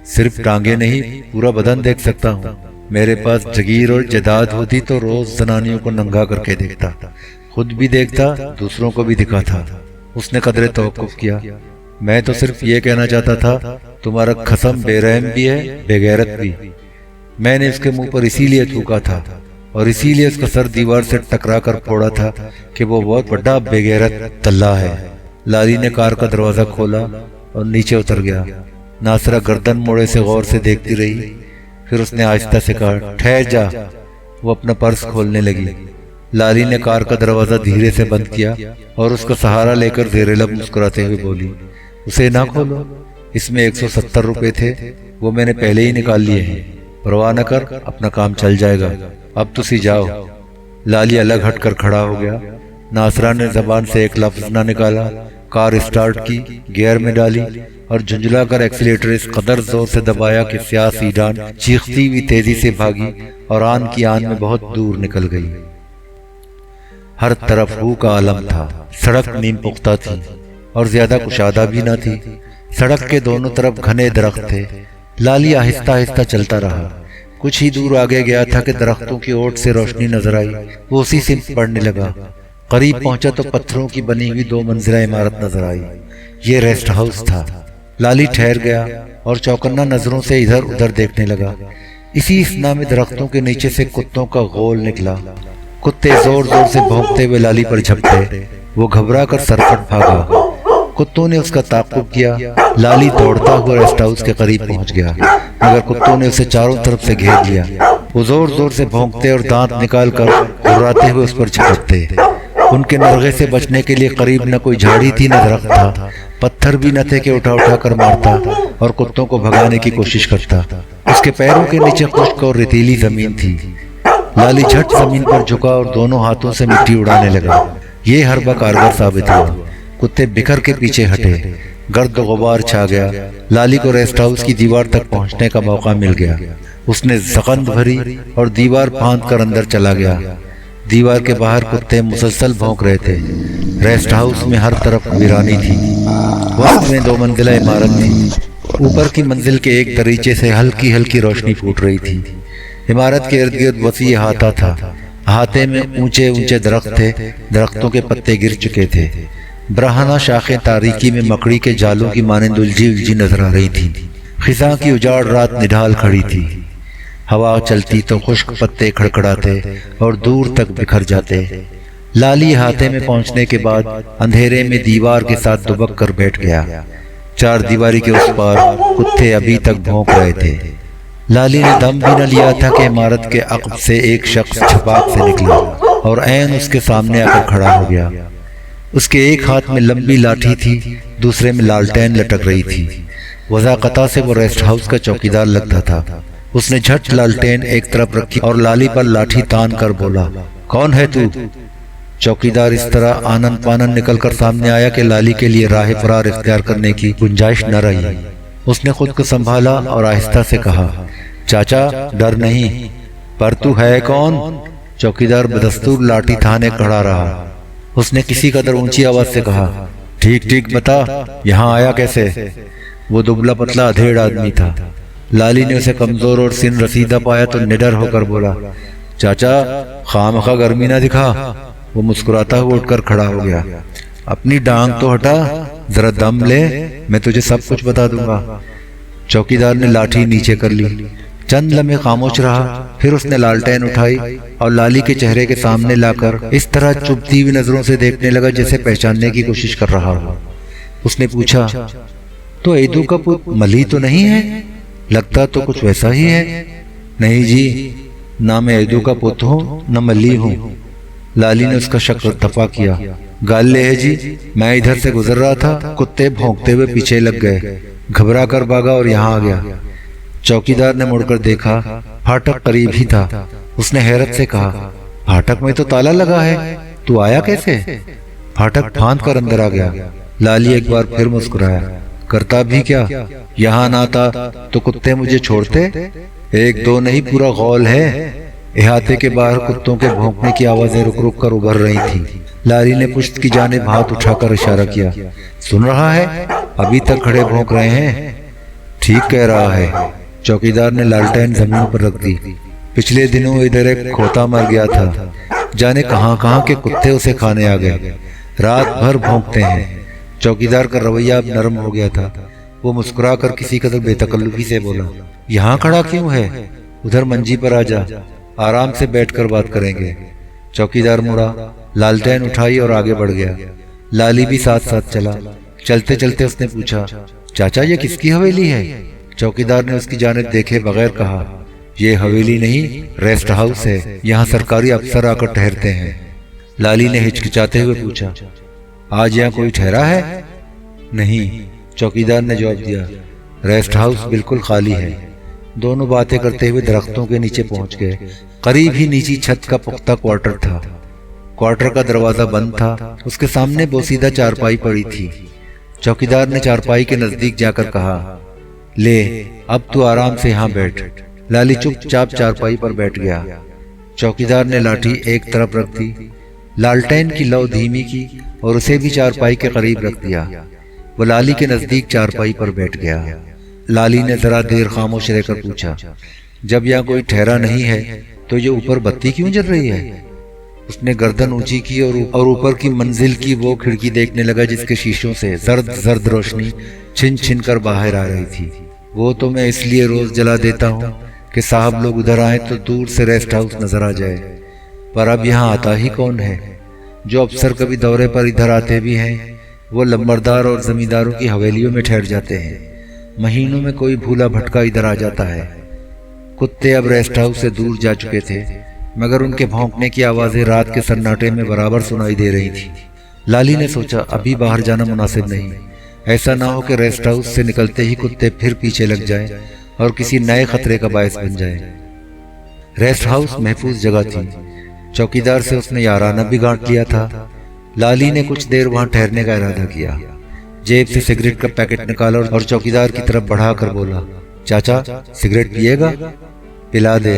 صرف ٹانگیں نہیں پورا بدن دیکھ سکتا ہوں۔ میرے پاس جگیر اور جداد ہوتی تو روز زنانیوں کو ننگا کر کے دیکھتا، خود بھی دیکھتا، دوسروں کو بھی دکھاتا۔ اس نے قدرے توقف کیا، میں تو صرف یہ کہنا چاہتا تھا تمہارا خصم بے رحم بھی ہے، بے غیرت بھی۔ میں نے اس کے منہ پر اسی لیے تھوکا تھا اور اسی لیے اس کا سر دیوار سے ٹکرا کر پھوڑا تھا کہ وہ بہت بڑا بے غیرت دلہ ہے۔ لالی نے کار کا دروازہ کھولا اور نیچے اتر گیا۔ ناصرہ گردن موڑے سے غور سے دیکھتی رہی، پھر اس نے آہستہ سے کہا، ٹھہر جا۔ وہ اپنا پرس کھولنے لگی۔ لالی نے کار کا دروازہ دھیرے سے بند کیا اور اس کا سہارا لے کر زیر لب مسکراتے ہوئے بولی، اسے نہ کھولو، اس میں 170 روپے تھے، وہ میں نے پہلے ہی نکال لیے ہیں، پرواہ نہ کر، اپنا کام چل جائے گا، اب تسی جاؤ۔ لالی الگ ہٹ کر کھڑا ہو گیا۔ ناصرہ نے زبان سے ایک لفظ نہ نکالا، کار اسٹارٹ کی، گیئر میں ڈالی اور جھنجھلا کر ایکسیلیٹر اس قدر زور سے دبایا کہ سیاہ سیڈان چیختی ہوئی تیزی سے بھاگی اور آن کی آن میں بہت دور نکل گئی۔ ہر طرف ہو کا عالم تھا۔ سڑک نیم پختہ تھی اور زیادہ کشادہ بھی نہ تھی۔ سڑک کے دونوں طرف گھنے درخت تھے۔ لالی آہستہ آہستہ چلتا رہا۔ کچھ ہی دور آگے گیا تھا کہ درختوں کی اوٹ سے روشنی نظر آئی۔ وہ اسی سمت بڑھنے لگا۔ قریب پہنچا تو پتھروں کی بنی ہوئی 2 منزلہ عمارت نظر آئی۔ یہ ریسٹ ہاؤس تھا۔ لالی ٹھہر گیا اور چوکنا نظروں سے ادھر ادھر دیکھنے لگا۔ اسی اسنا میں درختوں کے نیچے سے کتوں کا غول نکلا۔ کتے زور زور سے بھونکتے ہوئے لالی پر جھپٹے۔ وہ گھبرا کر سرپٹ بھاگا۔ کتوں نے اس کا تعاقب کیا۔ لالی دوڑتا ہوا ریسٹ ہاؤس کے قریب پہنچ گیا، مگر کتوں نے اسے چاروں طرف سے گھیر لیا۔ وہ زور زور سے بھونکتے اور دانت نکال کر گھراتے ہوئے اس پر جھپٹتے۔ ان کے نرغے سے بچنے کے لیے قریب نہ کوئی جھاڑی تھی نہ درخت تھا، پتھر بھی نہ تھے کہ اٹھا اٹھا کر مارتا اور کتوں کو بھگانے کی کوشش کرتا۔ اس کے پیروں کے نیچے خشک اور ریتیلی زمین تھی۔ لالی جھٹ زمین پر جھکا اور دونوں ہاتھوں سے مٹی اڑانے لگا۔ یہ حربہ کارگر ثابت ہوا۔ کتے بکھر کے پیچھے ہٹے۔ گرد و غبار چھا گیا۔ لالی کو ریسٹ ہاؤس کی دیوار تک پہنچنے کا موقع مل گیا۔ اس نے زغند بھری اور دیوار پھاند کر اندر چلا گیا۔ دیوار کے باہر کتے مسلسل بھونک رہے تھے۔ ریسٹ ہاؤس میں ہر طرف ویرانی تھی۔ وسط میں 2 منزلہ عمارت تھی۔ اوپر کی منزل کے ایک دریچے سے ہلکی ہلکی روشنی پھوٹ رہی تھی۔ عمارت کے ارد گرد وسیع احاطہ تھا۔ احاطے میں اونچے اونچے درخت تھے، درختوں کے پتے گر چکے تھے۔ برہنہ شاخیں تاریکی میں مکڑی کے جالوں کی مانند الجھی الجھی نظر آ رہی تھیں۔ خزاں کی اجاڑ رات نڈھال کھڑی تھی۔ ہوا چلتی تو خشک پتے کھڑکھڑاتے اور دور تک بکھر جاتے۔ لالی احاطے میں پہنچنے کے بعد اندھیرے میں دیوار کے ساتھ دبک کر بیٹھ گیا۔ 4 دیواری کے اس پار کتے ابھی تک بھونک رہے تھے۔ لالی نے دم بھی نہ لیا تھا کہ عمارت کے عقب سے ایک شخص چھپاک سے نکلا اور عین اس کے سامنے آ کر کھڑا ہو گیا۔ اس کے ایک ہاتھ میں لمبی لاٹھی تھی، دوسرے میں لالٹین لٹک رہی تھی۔ وضاقتہ سے وہ ریسٹ ہاؤس کا چوکیدار لگتا تھا۔ اس نے جھٹ لالٹین ایک طرف رکھی اور لالی پر لاٹھی تان کر بولا، کون ہے تو؟ چوکیدار اس طرح آنن پانن نکل کر سامنے آیا کہ لالی کے لیے راہ فرار اختیار کرنے کی گنجائش نہ رہی۔ اس نے خود کو سنبھالا اور آہستہ سے کہا، چاچا ڈر نہیں، پر تو ہے کون؟ چوکیدار بدستور لاٹھی تھانے کھڑا رہا۔ اس نے کسی قدر اونچی آواز سے کہا، ٹھیک ٹھیک بتا، یہاں آیا کیسے؟ وہ دبلا پتلا ادھیڑ آدمی تھا۔ لالی نے اسے کمزور اور سن رسیدہ پایا تو نڈر ہو کر بولا، چاچا خواہ مخواہ گرمی نہ دکھا۔ وہ مسکراتا ہوا اٹھ کر کھڑا ہو گیا، اپنی ڈانگ تو ہٹا، ذرا دم لے، میں تجھے سب کچھ بتا دوں گا۔ چوکیدار نے لاٹھی نیچے کر لی، چند لمحے خاموش رہا، پھر اس نے لالٹین اٹھائی اور لالی کے چہرے کے سامنے لا کر اس طرح چبھتی ہوئی نظروں سے دیکھنے لگا جیسے پہچاننے کی کوشش کر رہا ہو۔ اس نے پوچھا، تو ایدو کا پت ملی تو نہیں ہے؟ لگتا تو کچھ ویسا ہی ہے۔ نہیں جی، نہ میں ایدو کا پت ہوں نہ ملی ہوں۔ لالی نے اس کا شک دفع کیا، گال لے ہے جی، میں ادھر سے گزر رہا تھا، کتے بھونکتے ہوئے پیچھے لگ گئے، گھبرا کر بھاگا اور یہاں آ گیا۔ چوکیدار نے مڑ کر دیکھا، پھاٹک قریب ہی تھا۔ اس نے حیرت سے کہا، پھاٹک میں تو تالا لگا ہے، تو آیا کیسے؟ پھاٹک پھاند کر اندر آ گیا۔ لالی ایک بار پھر مسکرایا، کرتا بھی کیا، یہاں نہ آتا تو کتے مجھے چھوڑتے؟ 1 2 نہیں، پورا غول ہے۔ احاطے کے باہر کتوں کے بھونکنے کی آوازیں رک رک کر ابھر رہی تھیں۔ لالی نے پشت کی جانب ہاتھ اٹھا کر اشارہ کیا، سن رہا ہے؟ ابھی تک کھڑے بھونک رہے ہیں۔ ٹھیک کہہ رہا ہے۔ چوکیدار نے لالٹین زمین پر رکھ دی۔ پچھلے دنوں ادھر ایک کھوتا مر گیا تھا، جانے کہاں کہاں کے کتے اسے کھانے آ گئے، رات بھر بھونکتے ہیں۔ چوکیدار کا رویہ اب نرم ہو گیا تھا۔ وہ مسکرا کر کسی قدر بے تکلفی سے بولا، یہاں کھڑا کیوں ہے؟ ادھر منجی پر آ جا، آرام سے بیٹھ کر بات کریں گے۔ چوکیدار مڑا، لالٹین اٹھائی اور آگے بڑھ گیا۔ لالی بھی ساتھ ساتھ چلا۔ چلتے چلتے اس نے پوچھا، چاچا یہ کس کی حویلی ہے؟ چوکیدار نے اس کی جانب دیکھے بغیر کہا، یہ حویلی نہیں، ریسٹ ہاؤس ہے، یہاں سرکاری افسر آ کر ٹھہرتے ہیں۔ لالی نے ہچکچاتے ہوئے پوچھا، آج یہاں کوئی ٹھہرا ہے؟ نہیں، چوکیدار نے جواب دیا، ریسٹ ہاؤس بالکل خالی ہے۔ دونوں باتیں کرتے ہوئے درختوں کے نیچے پہنچ گئے۔ قریب ہی نیچی چھت کا پختہ کوارٹر تھا۔ کوارٹر کا دروازہ بند تھا، اس کے سامنے بوسیدہ چارپائی پڑی تھی۔ چوکیدار نے چارپائی کے نزدیک جا کر کہا، لے اب تو آرام سے یہاں بیٹھ۔ لالی چپ چاپ چارپائی پر بیٹھ گیا۔ چوکیدار نے لاٹھی ایک طرف رکھ دی، لالٹین کی لو دھیمی کی اور اسے بھی چارپائی کے قریب رکھ دیا۔ وہ لالی کے نزدیک چارپائی پر بیٹھ گیا۔ لالی نے ذرا دیر خاموش رہ کر پوچھا، جب یہاں کوئی ٹھہرا نہیں ہے تو یہ اوپر بتی کیوں جل رہی ہے؟ اس نے گردن اونچی کی اور اوپر کی منزل کی وہ کھڑکی دیکھنے لگا جس کے شیشوں سے زرد زرد روشنی چھن چھن کر باہر آ رہی تھی۔ وہ تو میں اس لیے روز جلا دیتا ہوں کہ صاحب لوگ ادھر آئیں تو دور سے ریسٹ ہاؤس نظر آ جائے، پر اب یہاں آتا ہی کون ہے؟ جو افسر کبھی دورے پر ادھر آتے بھی ہیں وہ لمبردار اور زمینداروں کی حویلیوں میں ٹھہر جاتے ہیں۔ مہینوں میں کوئی بھولا بھٹکا ادھر آ جاتا ہے۔ کتے اب ریسٹ ہاؤس سے دور جا چکے تھے، مگر ان کے بھونکنے کی آوازیں رات کے سناٹے میں برابر سنائی دے رہی تھی۔ لالی نے سوچا ابھی باہر جانا مناسب نہیں، ایسا نہ ہو کہ ریسٹ ہاؤس سے نکلتے ہی کتے پھر پیچھے لگ جائیں اور کسی نئے خطرے کا باعث بن جائیں۔ ریسٹ ہاؤس محفوظ جگہ تھی، چوکیدار سے اس نے یارانہ بھی گانٹ لیا تھا۔ لالی نے کچھ دیر وہاں ٹھہرنے کا ارادہ کیا، جیب سے سگریٹ کا پیکٹ نکالا اور چوکیدار کی طرف بڑھا کر بولا، چاچا سگریٹ پیے گا؟ پلا دے۔